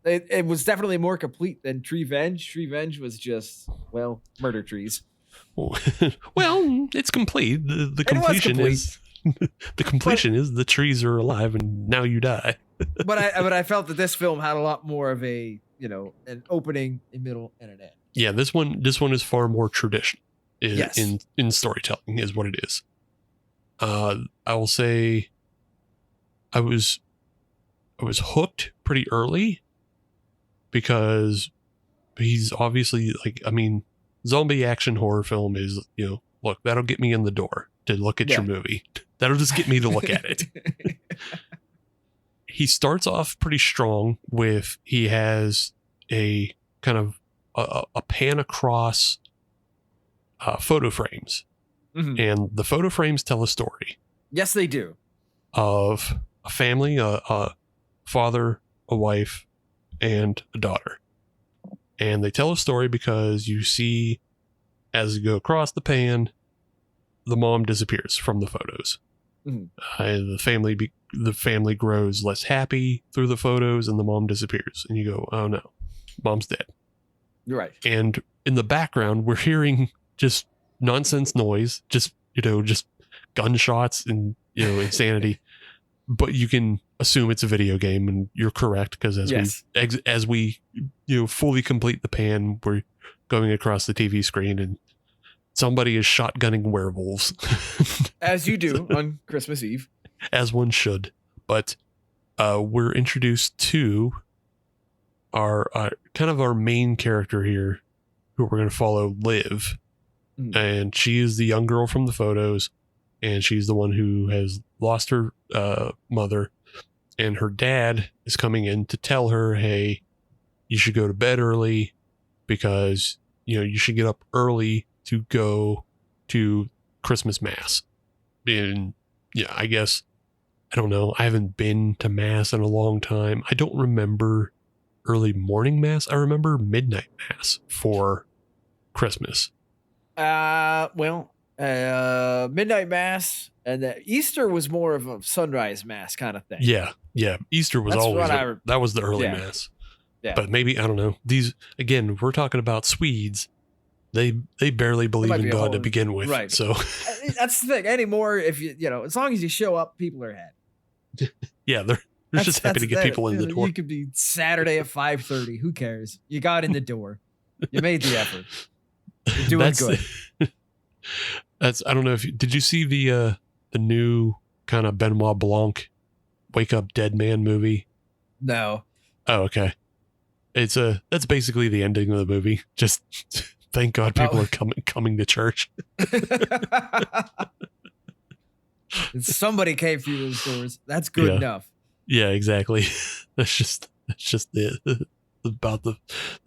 It was definitely more complete than Treevenge. Treevenge was just, murder trees. Well, it's complete. The completion is the completion is the trees are alive and now you die. but I felt that this film had a lot more of a, an opening, a middle, and an end. Yeah, this one is far more traditional yes. in storytelling is what it is. I will say I was hooked pretty early because he's obviously zombie action horror film is, look, that'll get me in the door to look at your movie. That'll just get me to look at it. He starts off pretty strong with, he has a kind of a pan across photo frames. Mm-hmm. And the photo frames tell a story. Yes, they do. Of a family, a father, a wife, and a daughter. And they tell a story because you see, as you go across the pan, the mom disappears from the photos. Mm-hmm. The family grows less happy through the photos, and the mom disappears. And you go, oh no, mom's dead. You're right. And in the background, we're hearing just nonsense noise, just gunshots and, insanity. But you can assume it's a video game, and you're correct, because as we fully complete the pan, we're going across the TV screen and somebody is shotgunning werewolves. As you do on Christmas Eve. As one should. But we're introduced to our kind of our main character here, who we're going to follow, Liv. And she is the young girl from the photos, and she's the one who has lost her mother, and her dad is coming in to tell her, hey, you should go to bed early because you should get up early to go to Christmas Mass. And I guess, I don't know, I haven't been to Mass in a long time. I don't remember early morning Mass. I remember midnight Mass for Christmas. Midnight Mass, and Easter was more of a sunrise Mass kind of thing. Yeah. Easter was that was the early Mass. Yeah. But maybe, I don't know. These, again, we're talking about Swedes. They barely believe in God to begin with. Right. So that's the thing. Anymore, if as long as you show up, people are happy. Yeah, they're just happy to get people in the door. You could be Saturday at 5:30. Who cares? You got in the door. You made the effort. You're doing good. I don't know did you see the new kind of Benoit Blanc Wake Up Dead Man movie? No. Oh, okay. That's basically the ending of the movie. Just thank God people are coming to church. Somebody came through those doors. That's good enough. Yeah, exactly. That's just about the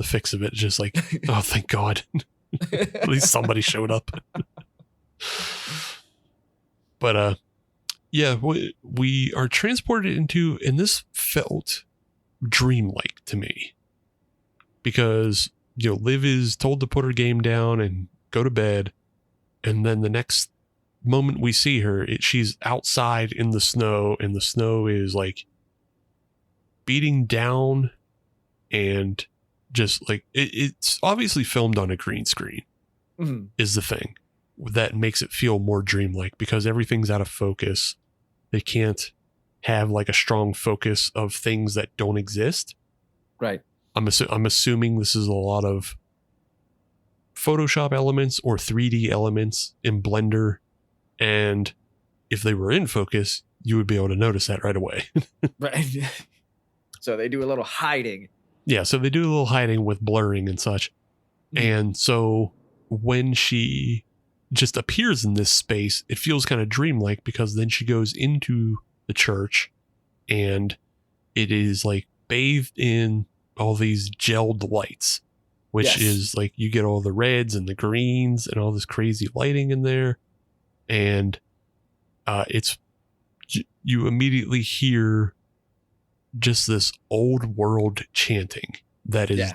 fix of it. Just like, oh, thank God. At least somebody showed up. But we are transported into, and this felt dreamlike to me, because Liv is told to put her game down and go to bed, and then the next moment we see her, she's outside in the snow, and the snow is like beating down, and just like it's obviously filmed on a green screen. Is the thing that makes it feel more dreamlike, because everything's out of focus. They can't have like a strong focus of things that don't exist. Right. I'm assuming this is a lot of Photoshop elements or 3D elements in Blender, and if they were in focus, you would be able to notice that right away. Right. So they do a little hiding. Yeah, so they do a little hiding with blurring and such. And so when she just appears in this space, it feels kind of dreamlike, because then she goes into the church and it is like bathed in all these gelled lights, which is like, you get all the reds and the greens and all this crazy lighting in there. And you immediately hear just this old world chanting that is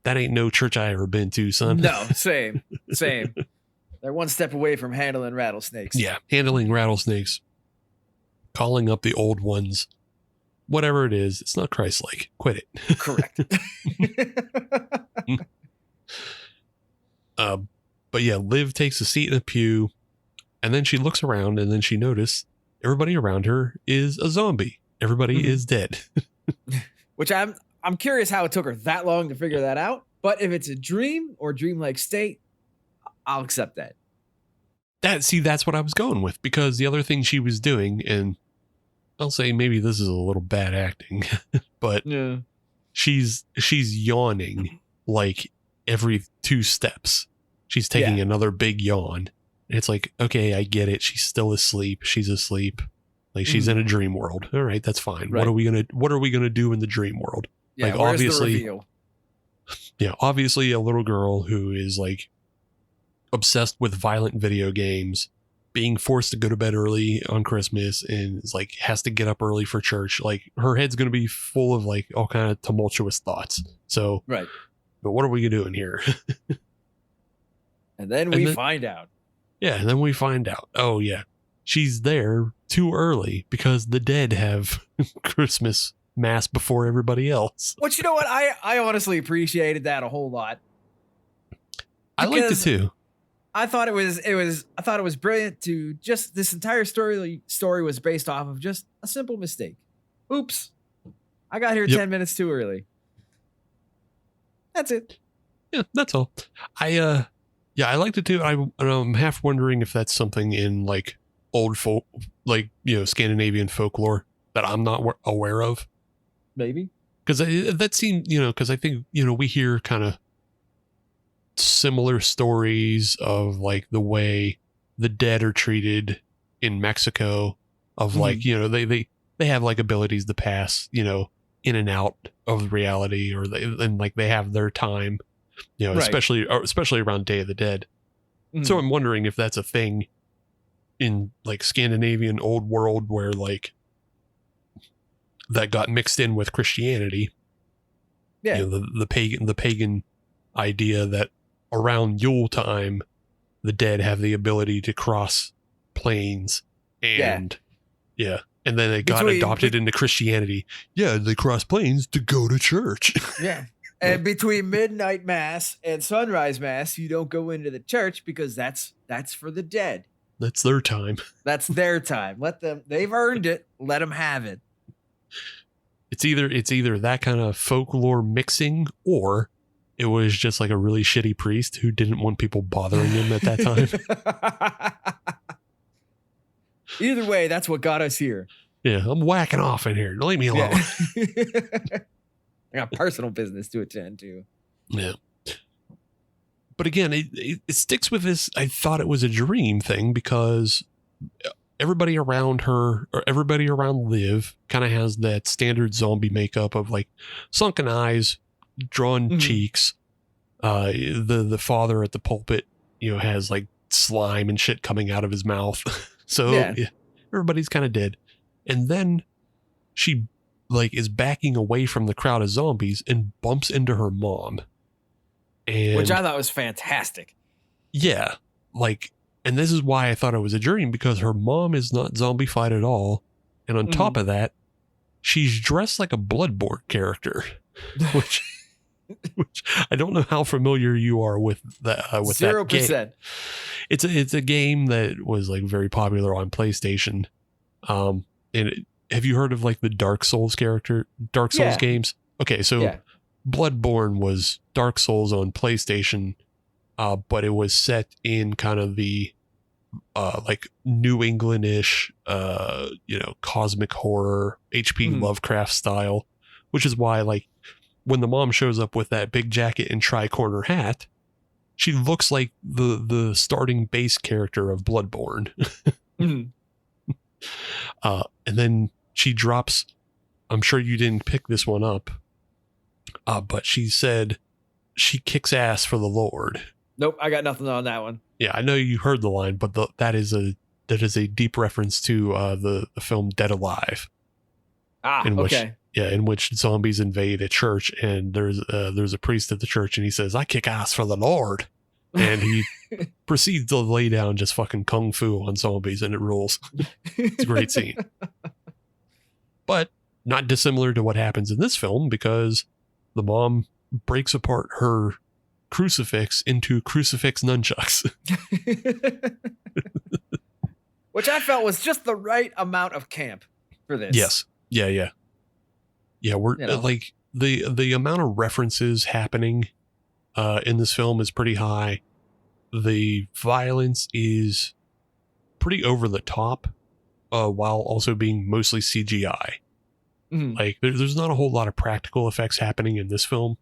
that ain't no church I ever been to, son. No, same. They're one step away from handling rattlesnakes. Yeah, handling rattlesnakes, calling up the old ones, whatever it is, it's not Christ-like. Quit it. Correct. But yeah, Liv takes a seat in a pew, and then she looks around, and then she notices everybody around her is a zombie. Everybody is dead. Which I'm curious how it took her that long to figure that out. But if it's a dream or dreamlike state, I'll accept that. That's what I was going with, because the other thing she was doing, and I'll say maybe this is a little bad acting, but she's yawning like every 2 steps. She's taking another big yawn. It's like, okay, I get it. She's still asleep. She's asleep. Like, she's in a dream world. All right, that's fine. Right. What are we gonna do in the dream world? Yeah, like, where's the reveal? Yeah, obviously a little girl who is like obsessed with violent video games, being forced to go to bed early on Christmas, and is like has to get up early for church. Like, her head's gonna be full of like all kind of tumultuous thoughts. So right. But what are we doing here? And then we find out. Yeah, and then we find out. Oh yeah, she's there too early because the dead have Christmas Mass before everybody else. Which, you know what? I honestly appreciated that a whole lot. I liked it too. I thought it was brilliant to just this entire story was based off of just a simple mistake. Oops. I got here 10 minutes too early. That's it. Yeah, that's all. I liked it too. I'm half wondering if that's something in like old folk, like, Scandinavian folklore that I'm not aware of. Maybe. Because that seemed, because I think, we hear kind of similar stories of like the way the dead are treated in Mexico of like, they have like abilities to pass, in and out of reality, or they have their time, right. especially around Day of the Dead. So I'm wondering if that's a thing in like Scandinavian old world where like that got mixed in with Christianity. Yeah. The pagan idea that around Yule time, the dead have the ability to cross planes and and then they got adopted into Christianity. Yeah, they cross planes to go to church. Yeah. And between midnight mass and sunrise mass, you don't go into the church because that's for the dead. That's their time. That's their time. Let them, they've earned it. Let them have it. It's either that kind of folklore mixing, or it was just like a really shitty priest who didn't want people bothering him at that time. Either way, that's what got us here. Yeah, I'm whacking off in here. Leave me alone. I got personal business to attend to. Yeah. But again, it sticks with this. I thought it was a dream thing because everybody around her, or everybody around Liv, kind of has that standard zombie makeup of like sunken eyes, drawn cheeks. The father at the pulpit, has like slime and shit coming out of his mouth. So everybody's kind of dead. And then she like is backing away from the crowd of zombies and bumps into her mom. Which I thought was fantastic. Yeah. Like, and this is why I thought it was a dream, because her mom is not zombified at all. And on top of that, she's dressed like a Bloodborne character, which I don't know how familiar you are with that. With 0%. That it's a game that was like very popular on PlayStation. Have you heard of like the Dark Souls games? Okay, so Bloodborne was Dark Souls on PlayStation, but it was set in kind of the like New England-ish, cosmic horror, H.P. Lovecraft style, which is why like when the mom shows up with that big jacket and tri-corner hat, she looks like the starting base character of Bloodborne. And then she drops, I'm sure you didn't pick this one up, but she said she kicks ass for the Lord. Nope, I got nothing on that one. Yeah, I know you heard the line, but that is a deep reference to the film Dead Alive. In which zombies invade a church, and there's a priest at the church, and he says, "I kick ass for the Lord," and he proceeds to lay down just fucking kung fu on zombies, and it rules. It's a great scene, but not dissimilar to what happens in this film, because the mom breaks apart her crucifix into crucifix nunchucks, which I felt was just the right amount of camp for this. Yes. Yeah, we're like the amount of references happening in this film is pretty high. The violence is pretty over the top, while also being mostly CGI. Like there's not a whole lot of practical effects happening in this film.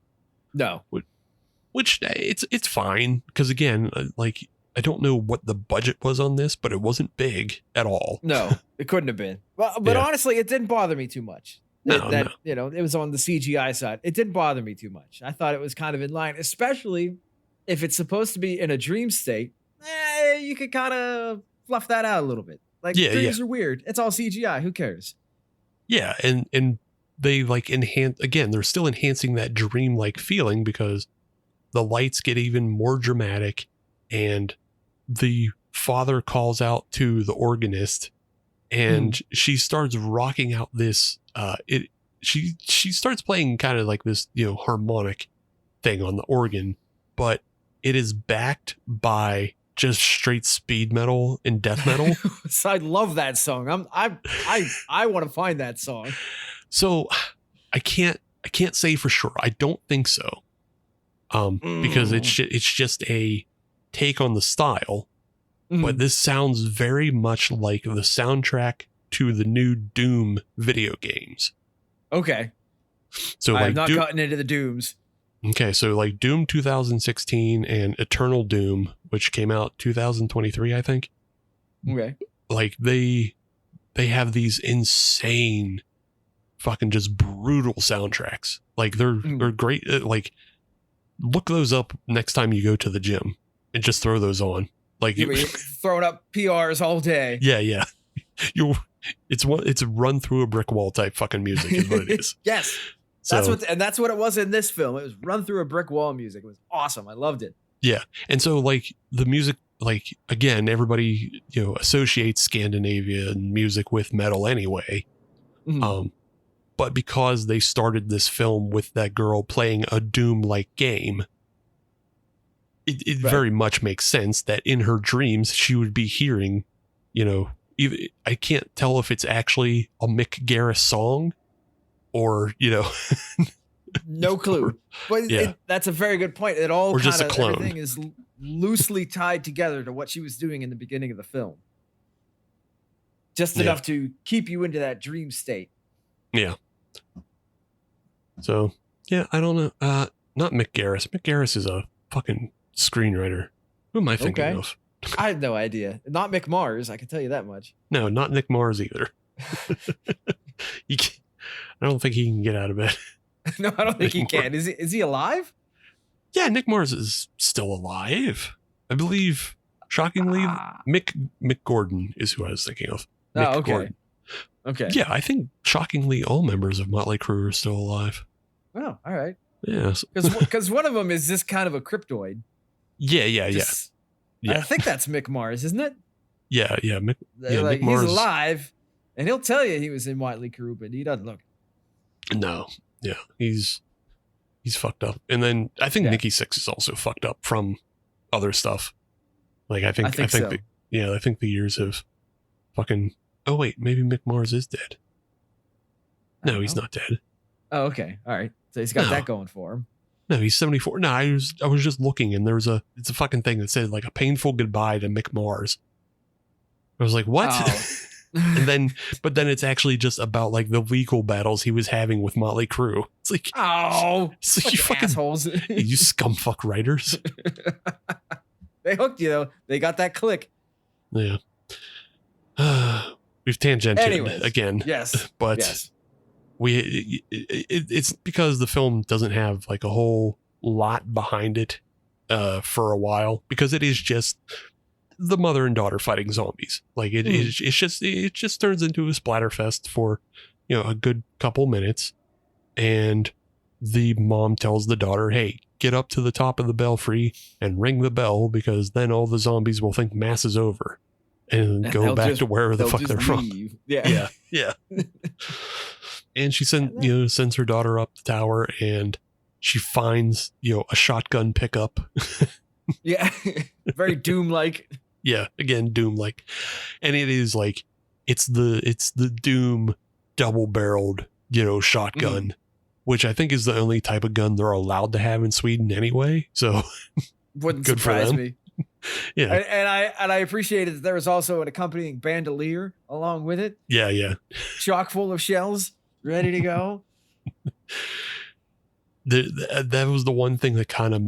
No, which it's fine, because again, like I don't know what the budget was on this, but it wasn't big at all. No, it couldn't have been. Well, but honestly, it didn't bother me too much. No. It was on the CGI side. It didn't bother me too much. I thought it was kind of in line, especially if it's supposed to be in a dream state. You could kind of fluff that out a little bit. Like dreams are weird. It's all CGI. Who cares? Yeah, and they like enhance again. They're still enhancing that dream-like feeling because the lights get even more dramatic, and the father calls out to the organist, and she starts rocking out this. She starts playing kind of like this, harmonic thing on the organ, but it is backed by just straight speed metal and death metal. So I love that song. I want to find that song. So I can't say for sure. I don't think so. Because it's just a take on the style, but this sounds very much like the soundtrack to the new Doom video games. Okay. So I have not gotten into the Dooms. Okay, so like Doom 2016 and Eternal Doom, which came out 2023, I think. Okay. Like they have these insane, fucking just brutal soundtracks. Like they're great. Like look those up next time you go to the gym and just throw those on. Like you're throwing up PRs all day. Yeah. It's a run through a brick wall type fucking music is what it is. Yes. That's what it was in this film. It was run through a brick wall music. It was awesome. I loved it. Yeah. And so like the music, like again, everybody, associates Scandinavian music with metal anyway. But because they started this film with that girl playing a Doom-like game, it very much makes sense that in her dreams she would be hearing, I can't tell if it's actually a Mick Garris song or, no clue. But that's a very good point. It all or just a clone. Everything is loosely tied together to what she was doing in the beginning of the film. Just enough to keep you into that dream state. Yeah. So, I don't know. Not Mick Garris. Mick Garris is a fucking screenwriter. Who am I thinking of? I have no idea. Not Mick Mars, I can tell you that much. No, not Nick Mars either. I don't think he can get out of bed. No, I don't think he can. Is he alive? Yeah, Nick Mars is still alive. I believe, shockingly, Mick Gordon is who I was thinking of. Mick okay. Gordon. Okay. Yeah, I think shockingly all members of Motley Crue are still alive. Oh, all right. Yeah. Because one of them is just kind of a cryptoid. Yeah. I think that's Mick Mars, isn't it? Yeah. Mick Mars. He's alive, and he'll tell you he was in Motley Crue, but he doesn't look. No. Yeah, he's fucked up. And then I think Nikki Sixx is also fucked up from other stuff. Like I think so. I think the years have fucking. Oh wait, maybe Mick Mars is dead. No, he's not dead. Oh, okay. All right. So he's got that going for him. No, he's 74. No, I was just looking and it's a fucking thing that said like a painful goodbye to Mick Mars. I was like, what? Oh. but then it's actually just about like the legal battles he was having with Motley Crue. It's like, it's like you fucking assholes. You scumfuck writers. They hooked you though. They got that click. Yeah. We've tangented again. Yes. But it's because the film doesn't have like a whole lot behind it for a while, because it is just the mother and daughter fighting zombies. Like it just turns into a splatterfest for a good couple minutes, and the mom tells the daughter, hey, get up to the top of the belfry and ring the bell, because then all the zombies will think mass is over and go back to wherever the fuck they're from. Yeah. And she sends her daughter up the tower, and she finds a shotgun pickup. Yeah. Very Doom-like. Yeah, again, Doom-like. And it is like it's the Doom double-barreled, shotgun, which I think is the only type of gun they're allowed to have in Sweden anyway. So wouldn't good surprise for them. Me. Yeah. And I appreciated that there was also an accompanying bandolier along with it. Yeah. Chock full of shells, ready to go. That was the one thing that kind of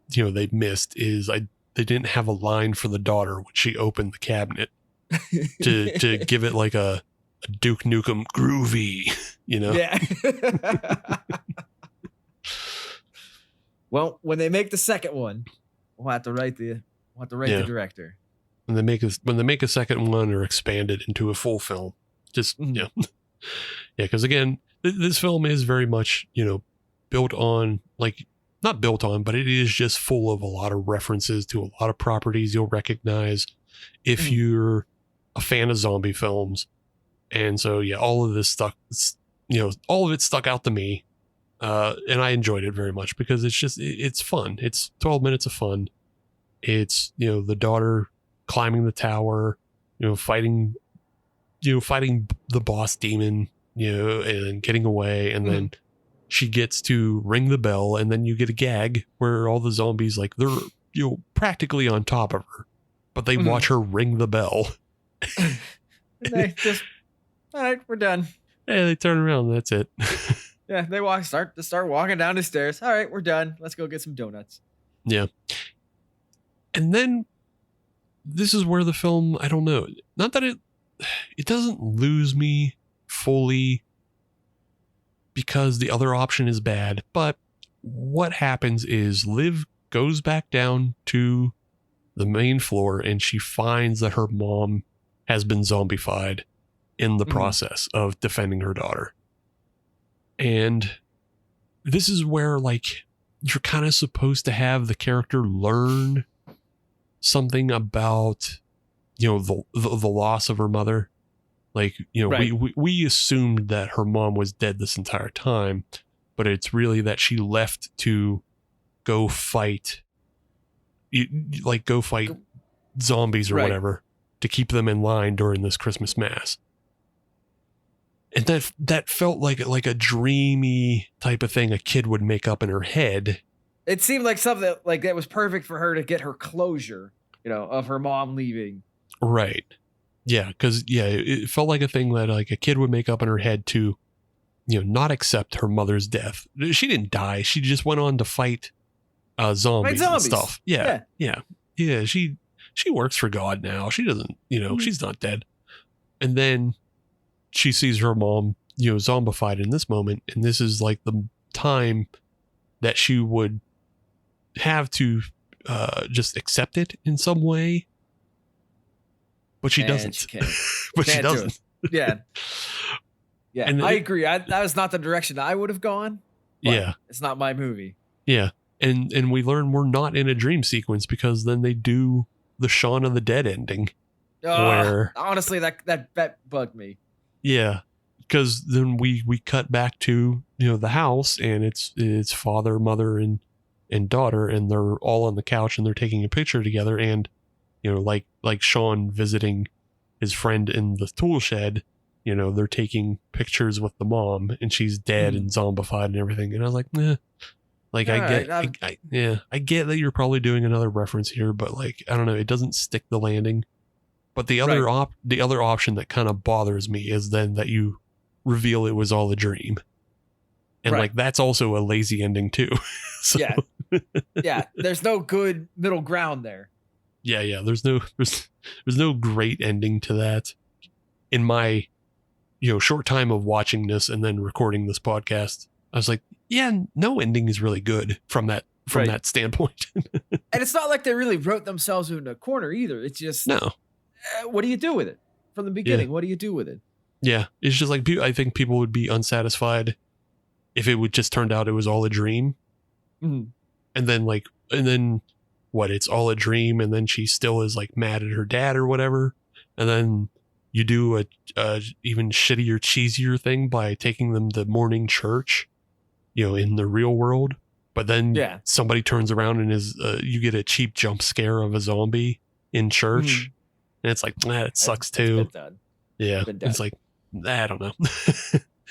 they missed is they didn't have a line for the daughter when she opened the cabinet to give it like a Duke Nukem groovy, Yeah. Well, when they make the second one, we'll have to write the director. When they make a second one or expand it into a full film, just because again, this film is very much built on not built on, but it is just full of a lot of references to a lot of properties you'll recognize if you're a fan of zombie films. And so, all of this stuck, all of it stuck out to me. And I enjoyed it very much because it's fun. It's 12 minutes of fun. It's, the daughter climbing the tower, fighting the boss demon, and getting away. And then she gets to ring the bell, and then you get a gag where all the zombies, like, they're, practically on top of her, but they watch her ring the bell. They just, all right, we're done. Yeah, they turn around. And that's it. Yeah, they start walking down the stairs. All right, we're done. Let's go get some donuts. Yeah. And then this is where the film, I don't know, not that it doesn't lose me fully because the other option is bad, but what happens is Liv goes back down to the main floor and she finds that her mom has been zombified in the process of defending her daughter. And this is where, like, you're kind of supposed to have the character learn something about, the loss of her mother. Like, right. we assumed that her mom was dead this entire time, but it's really that she left to go fight, zombies or whatever, to keep them in line during this Christmas mass. And that felt like a dreamy type of thing a kid would make up in her head. It seemed like something like that was perfect for her to get her closure, of her mom leaving. Right. Yeah, because it felt like a thing that like a kid would make up in her head to, not accept her mother's death. She didn't die. She just went on to fight zombies and stuff. Yeah. She works for God now. She doesn't, she's not dead. And then she sees her mom, zombified in this moment. And this is like the time that she would have to just accept it in some way. But she doesn't. She doesn't. Yeah. Yeah. And I agree. That was not the direction I would have gone. Yeah. It's not my movie. Yeah. And we learn we're not in a dream sequence because then they do the Shaun of the Dead ending. Where honestly, that bugged me. Yeah. Because then we cut back to, the house and it's father, mother, and daughter, and they're all on the couch and they're taking a picture together. And, like Shaun visiting his friend in the tool shed, they're taking pictures with the mom and she's dead and zombified and everything. And I was like, like, I get that you're probably doing another reference here, but like, I don't know, it doesn't stick the landing. But the other option that kind of bothers me is then that you reveal it was all a dream. And like, that's also a lazy ending too. So. Yeah. There's no good middle ground there. Yeah. There's no great ending to that. In my, short time of watching this and then recording this podcast, I was like, yeah, no ending is really good from that standpoint. And it's not like they really wrote themselves in a corner either. It's just, no. What do you do with it from the beginning? Yeah. What do you do with it? Yeah. It's just like, I think people would be unsatisfied if it would just turned out it was all a dream. Mm-hmm. And then it's all a dream. And then she still is like mad at her dad or whatever. And then you do a even shittier, cheesier thing by taking them to morning church, in the real world. But then somebody turns around and you get a cheap jump scare of a zombie in church. Mm-hmm. And it's like, it sucks too. Yeah. It's like, I don't know.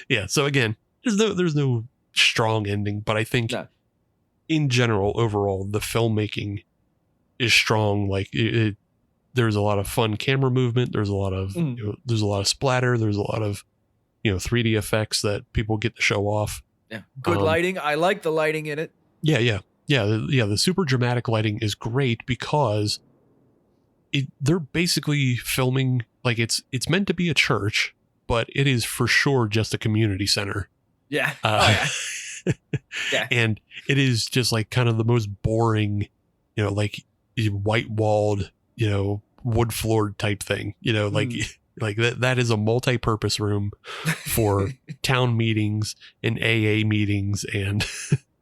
Yeah. So again, there's no strong ending, but I think in general, overall, the filmmaking is strong. Like there's a lot of fun camera movement. There's a lot of, there's a lot of splatter. There's a lot of, 3D effects that people get to show off. Yeah. Good lighting. I like the lighting in it. Yeah. The super dramatic lighting is great because they're basically filming like it's meant to be a church, but it is for sure just a community center. Yeah. Yeah. And it is just like kind of the most boring, like white walled, wood floored type thing, like that is a multi-purpose room for town meetings and AA meetings. And,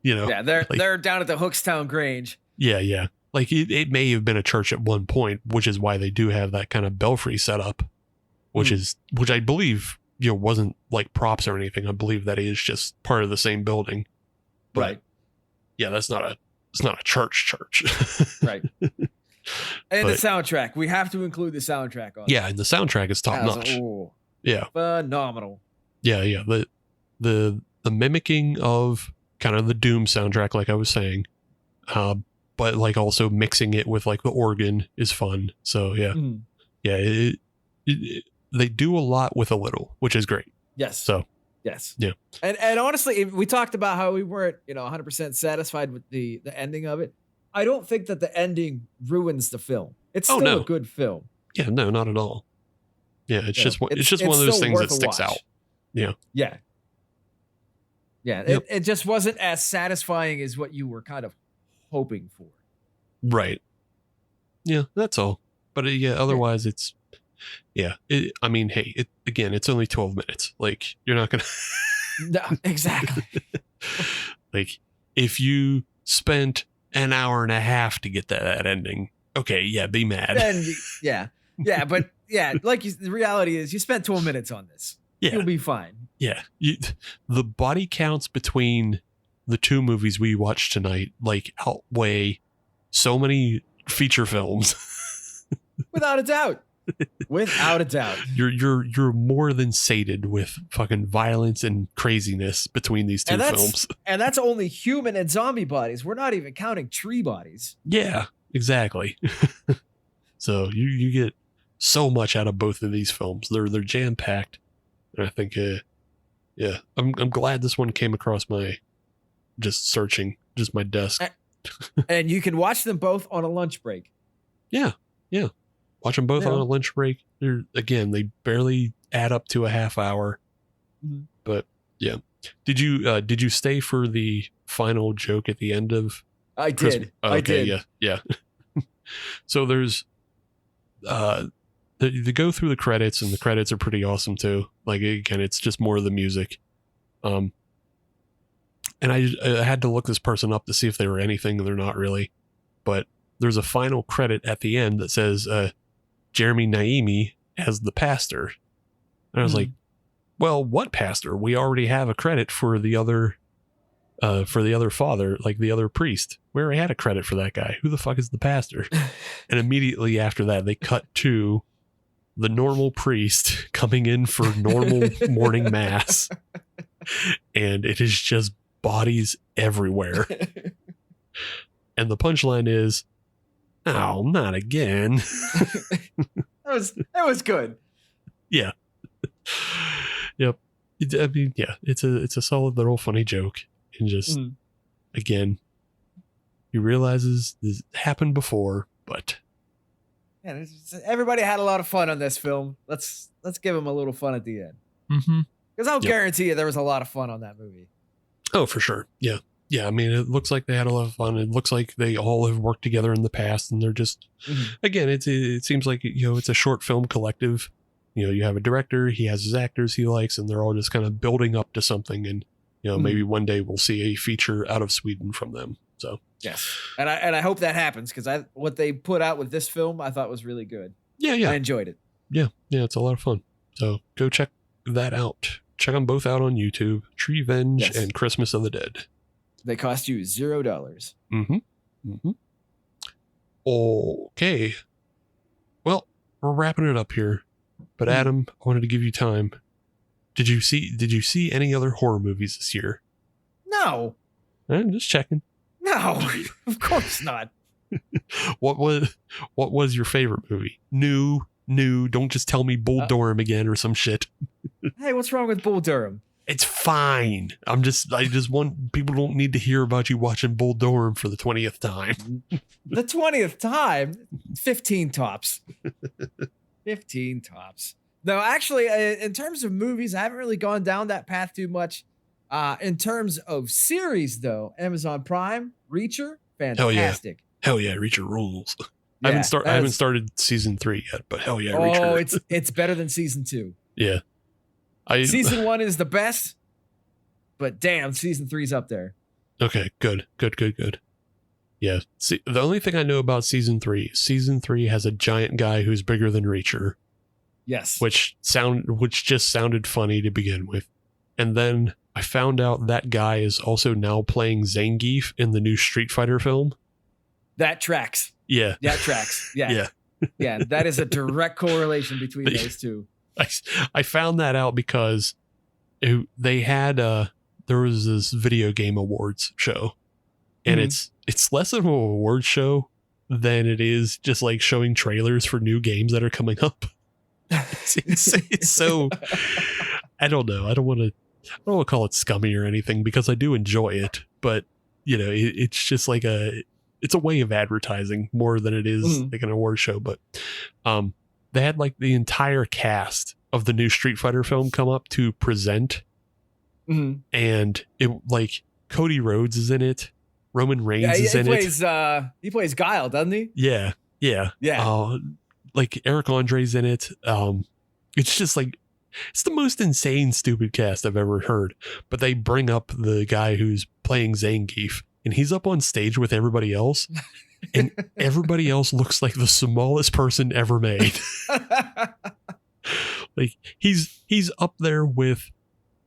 they're down at the Hookstown Grange. Yeah. Like it may have been a church at one point, which is why they do have that kind of belfry setup, which I believe, wasn't like props or anything. I believe that is just part of the same building. But, right. Yeah, it's not a church. Right. And the soundtrack. We have to include the soundtrack on. Yeah, and the soundtrack is top notch. Yeah. Phenomenal. Yeah. The mimicking of kind of the Doom soundtrack, like I was saying, but like also mixing it with like the organ is fun. So yeah, yeah, they do a lot with a little, which is great. Yes. So yes. Yeah. And honestly, we talked about how we weren't 100% satisfied with the ending of it. I don't think that the ending ruins the film. It's still a good film. Yeah, no, not at all. Yeah, it's just one of those things that sticks out. Yeah. Yeah. Yeah, it just wasn't as satisfying as what you were kind of hoping for. Right. Yeah, that's all. But otherwise it's, I mean, hey, it's only 12 minutes. Like, you're not going to. No, exactly. Like, if you spent an hour and a half to get that ending, okay, yeah, be mad. But the reality is you spent 12 minutes on this. Yeah. You'll be fine. Yeah. The body counts between the two movies we watched tonight, like, outweigh so many feature films. Without a doubt. Without a doubt. You're more than sated with fucking violence and craziness between these two films. And that's only human and zombie bodies. We're not even counting tree bodies. Yeah, exactly. So you get so much out of both of these films. They're jam-packed. And I think I'm glad this one came across my my desk. And you can watch them both on a lunch break. Yeah. Watch them both on a lunch break. They barely add up to a half hour. Mm-hmm. But yeah. Did you stay for the final joke at the end of I Christmas? did. I did. Yeah. So there's they go through the credits, and the credits are pretty awesome too. Like, again, it's just more of the music. And I had to look this person up to see if they were anything, and they're not really. But there's a final credit at the end that says Jeremy Naimi as the pastor. And I was like, well, what pastor? We already have a credit for the other father, like the other priest. We already had a credit for that guy. Who the fuck is the pastor? And immediately after that, they cut to the normal priest coming in for normal morning mass. And it is just bodies everywhere. And the punchline is, oh, not again. That was good. Yeah. Yep. I mean, yeah, it's a solid little funny joke. And just, again, he realizes this happened before, but. Yeah, everybody had a lot of fun on this film. Let's give him a little fun at the end. Mm-hmm. Because I'll guarantee you there was a lot of fun on that movie. Oh, for sure. Yeah. Yeah, I mean, it looks like they had a lot of fun. It looks like they all have worked together in the past, and they're just, again, it seems like, it's a short film collective. You have a director, he has his actors he likes, and they're all just kind of building up to something. And, maybe one day we'll see a feature out of Sweden from them. So, yes. And I hope that happens, because what they put out with this film, I thought was really good. Yeah. I enjoyed it. Yeah. It's a lot of fun. So go check that out. Check them both out on YouTube. Treevenge and Christmas of the Dead. They cost you $0. Mm-hmm. Okay. Well, we're wrapping it up here. But Adam, I wanted to give you time. Did you see any other horror movies this year? No. I'm just checking. No, of course not. What was your favorite movie? New. Don't just tell me Bull Durham again or some shit. Hey, what's wrong with Bull Durham? It's fine. I just want people don't need to hear about you watching Bull Durham for the 20th time. The 20th time? 15 tops. 15 tops. No, actually, in terms of movies, I haven't really gone down that path too much. In terms of series, though, Amazon Prime, Reacher, fantastic. Hell yeah, Reacher rules. Yeah, I haven't started season 3 yet, but hell yeah, Reacher. Oh, it's better than season 2. Yeah. Season 1 is the best, but damn, season 3's up there. Okay, good. Yeah. See, the only thing I know about season 3 has a giant guy who's bigger than Reacher. Yes. Which just sounded funny to begin with. And then I found out that guy is also now playing Zangief in the new Street Fighter film. That tracks. Yeah. Yeah, tracks. Yeah. Yeah. Yeah, that is a direct correlation between those two. I found that out because they had there was this video game awards show, and it's less of an award show than it is just like showing trailers for new games that are coming up. It's so, I don't know. I don't want to call it scummy or anything because I do enjoy it, but you know, it's just like it's a way of advertising more than it is like an award show. But they had like the entire cast of the new Street Fighter film come up to present, and it like Cody Rhodes is in it, Roman Reigns is in it. He plays Guile, doesn't he? Yeah. Like Eric Andre's in it. It's just like, it's the most insane, stupid cast I've ever heard. But they bring up the guy who's playing Zangief, and he's up on stage with everybody else, and everybody else looks like the smallest person ever made. Like he's up there with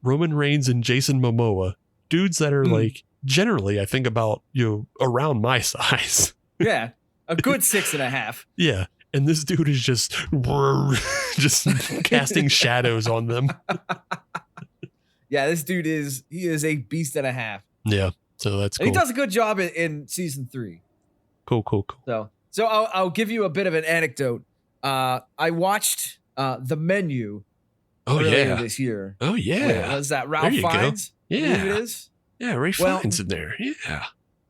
Roman Reigns and Jason Momoa, dudes that are like generally, I think, about, you know, around my size. Yeah, a good 6.5. Yeah. And this dude is just casting shadows on them. Yeah, this dude is a beast and a half. Yeah, so that's cool. And he does a good job in season 3. Cool. So I'll give you a bit of an anecdote. I watched The Menu earlier this year. Oh yeah, was that Ralph Fiennes? Yeah, I believe it is. Yeah, Ray Fiennes in there. Yeah.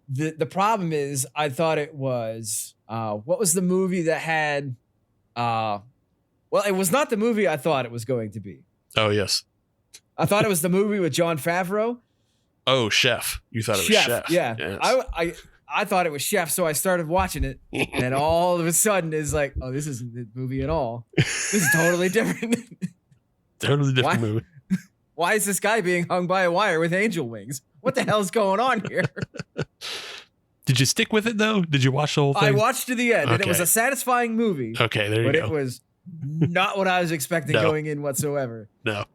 The problem is, I thought it was what was the movie that had well, it was not the movie I thought it was going to be. Oh yes. I thought it was the movie with Jon Favreau. Oh, Chef. You thought it was Chef. Yeah. Yes. I thought it was Chef, so I started watching it, and all of a sudden is like, oh, this isn't the movie at all. This is totally different. Totally different movie. Why is this guy being hung by a wire with angel wings? What the hell's going on here? Did you stick with it though? Did you watch the whole thing? I watched to the end, and it was a satisfying movie. Okay, there you go. But it was not what I was expecting going in whatsoever. No.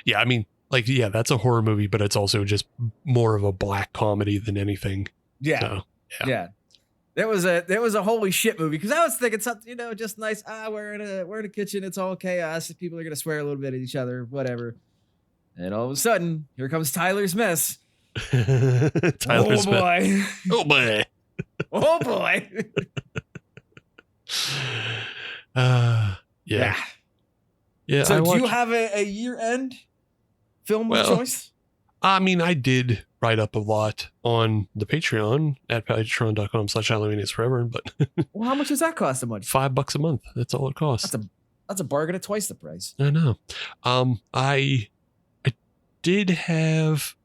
Yeah, I mean, like, yeah, that's a horror movie, but it's also just more of a black comedy than anything. Yeah. So, yeah. There was a holy shit movie, because I was thinking something, just nice. We're in a kitchen. It's all chaos. People are gonna swear a little bit at each other, whatever. And all of a sudden, here comes Tyler's mess. Tyler's boy. Oh boy. Oh boy. Yeah. Yeah. So do you have a year-end film choice? I mean, I did write up a lot on the Patreon at patreon.com/Halloween-is-forever, but well, how much does that cost a month? $5 a month. That's all it costs. That's a bargain at twice the price. I know. I did have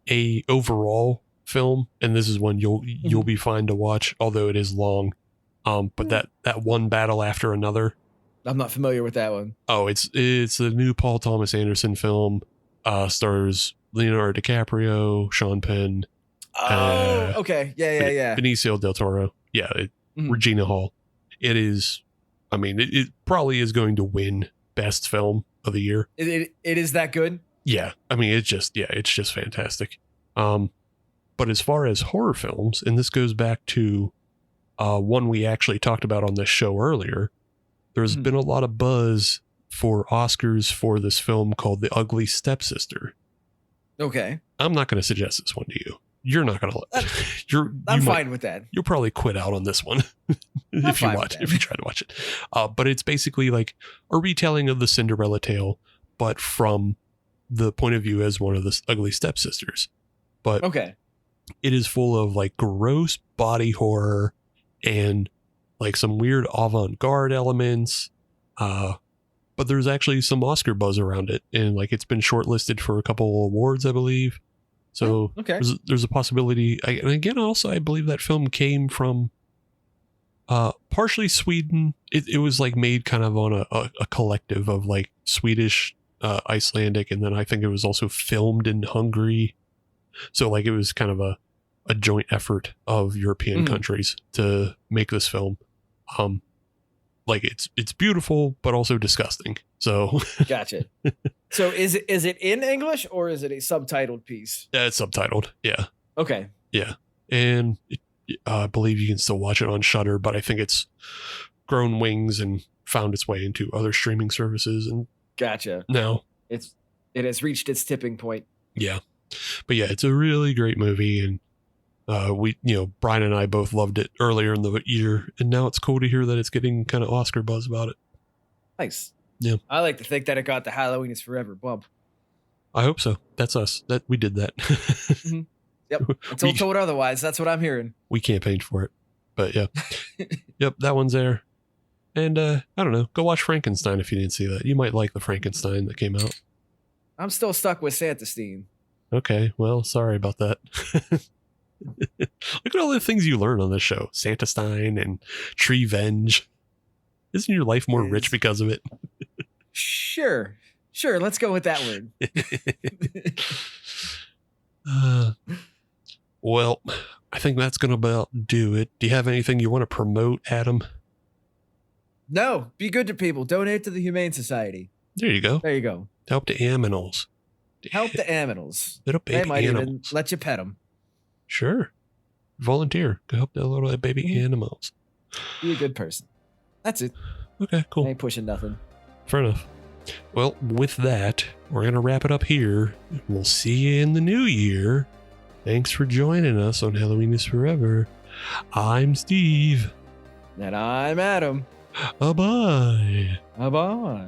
a overall film, and this is one you'll be fine to watch, although it is long. But that One Battle After Another. I'm not familiar with that one. Oh, it's a new Paul Thomas Anderson film. Stars Leonardo DiCaprio, Sean Penn. Oh, okay. Yeah. Benicio del Toro. Yeah, Regina Hall. It is. I mean, it probably is going to win Best Film of the Year. It is that good? Yeah. I mean, it's just fantastic. But as far as horror films, and this goes back to one we actually talked about on this show earlier, there's been a lot of buzz for Oscars for this film called The Ugly Stepsister. Okay. I'm not going to suggest this one to you. You're not going to. I'm fine with that. You'll probably quit out on this one if you try to watch it. But it's basically like a retelling of the Cinderella tale, but from the point of view as one of the ugly stepsisters. But it is full of like gross body horror and like some weird avant-garde elements. But there's actually some Oscar buzz around it, and like it's been shortlisted for a couple awards, I believe. So there's a possibility. And again, also, I believe that film came from partially Sweden. It was like made kind of on a collective of like Swedish, Icelandic, and then I think it was also filmed in Hungary. So like it was kind of a joint effort of European countries to make this film. Like it's beautiful, but also disgusting. So gotcha. So is it in English or is it a subtitled piece? Yeah, it's subtitled. Yeah. Okay. Yeah. And I believe you can still watch it on Shudder, but I think it's grown wings and found its way into other streaming services. And gotcha. now it has reached its tipping point. Yeah. But yeah, it's a really great movie. And Brian and I both loved it earlier in the year. And now it's cool to hear that it's getting kind of Oscar buzz about it. Nice. Yeah. I like to think that it got the Halloween is Forever bump. I hope so. That's us. That we did that. Mm-hmm. Yep. Until told otherwise, that's what I'm hearing. We campaigned for it. But yeah. Yep, that one's there. And I don't know. Go watch Frankenstein if you didn't see that. You might like the Frankenstein that came out. I'm still stuck with Santastine. Okay, well, sorry about that. Look at all the things you learn on this show. Santastine and Treevenge. Isn't your life more rich because of it? Sure. Let's go with that word. Well, I think that's going to about do it. Do you have anything you want to promote, Adam? No. Be good to people. Donate to the Humane Society. There you go. Help the animals. Help the animals. Little baby they might animals. even let you pet them. Sure. Volunteer. Go help the little baby animals. Be a good person. That's it. Okay, cool. I ain't pushing nothing. Fair enough. Well, with that, we're going to wrap it up here. We'll see you in the new year. Thanks for joining us on Halloween is Forever. I'm Steve. And I'm Adam. Bye-bye. Bye-bye.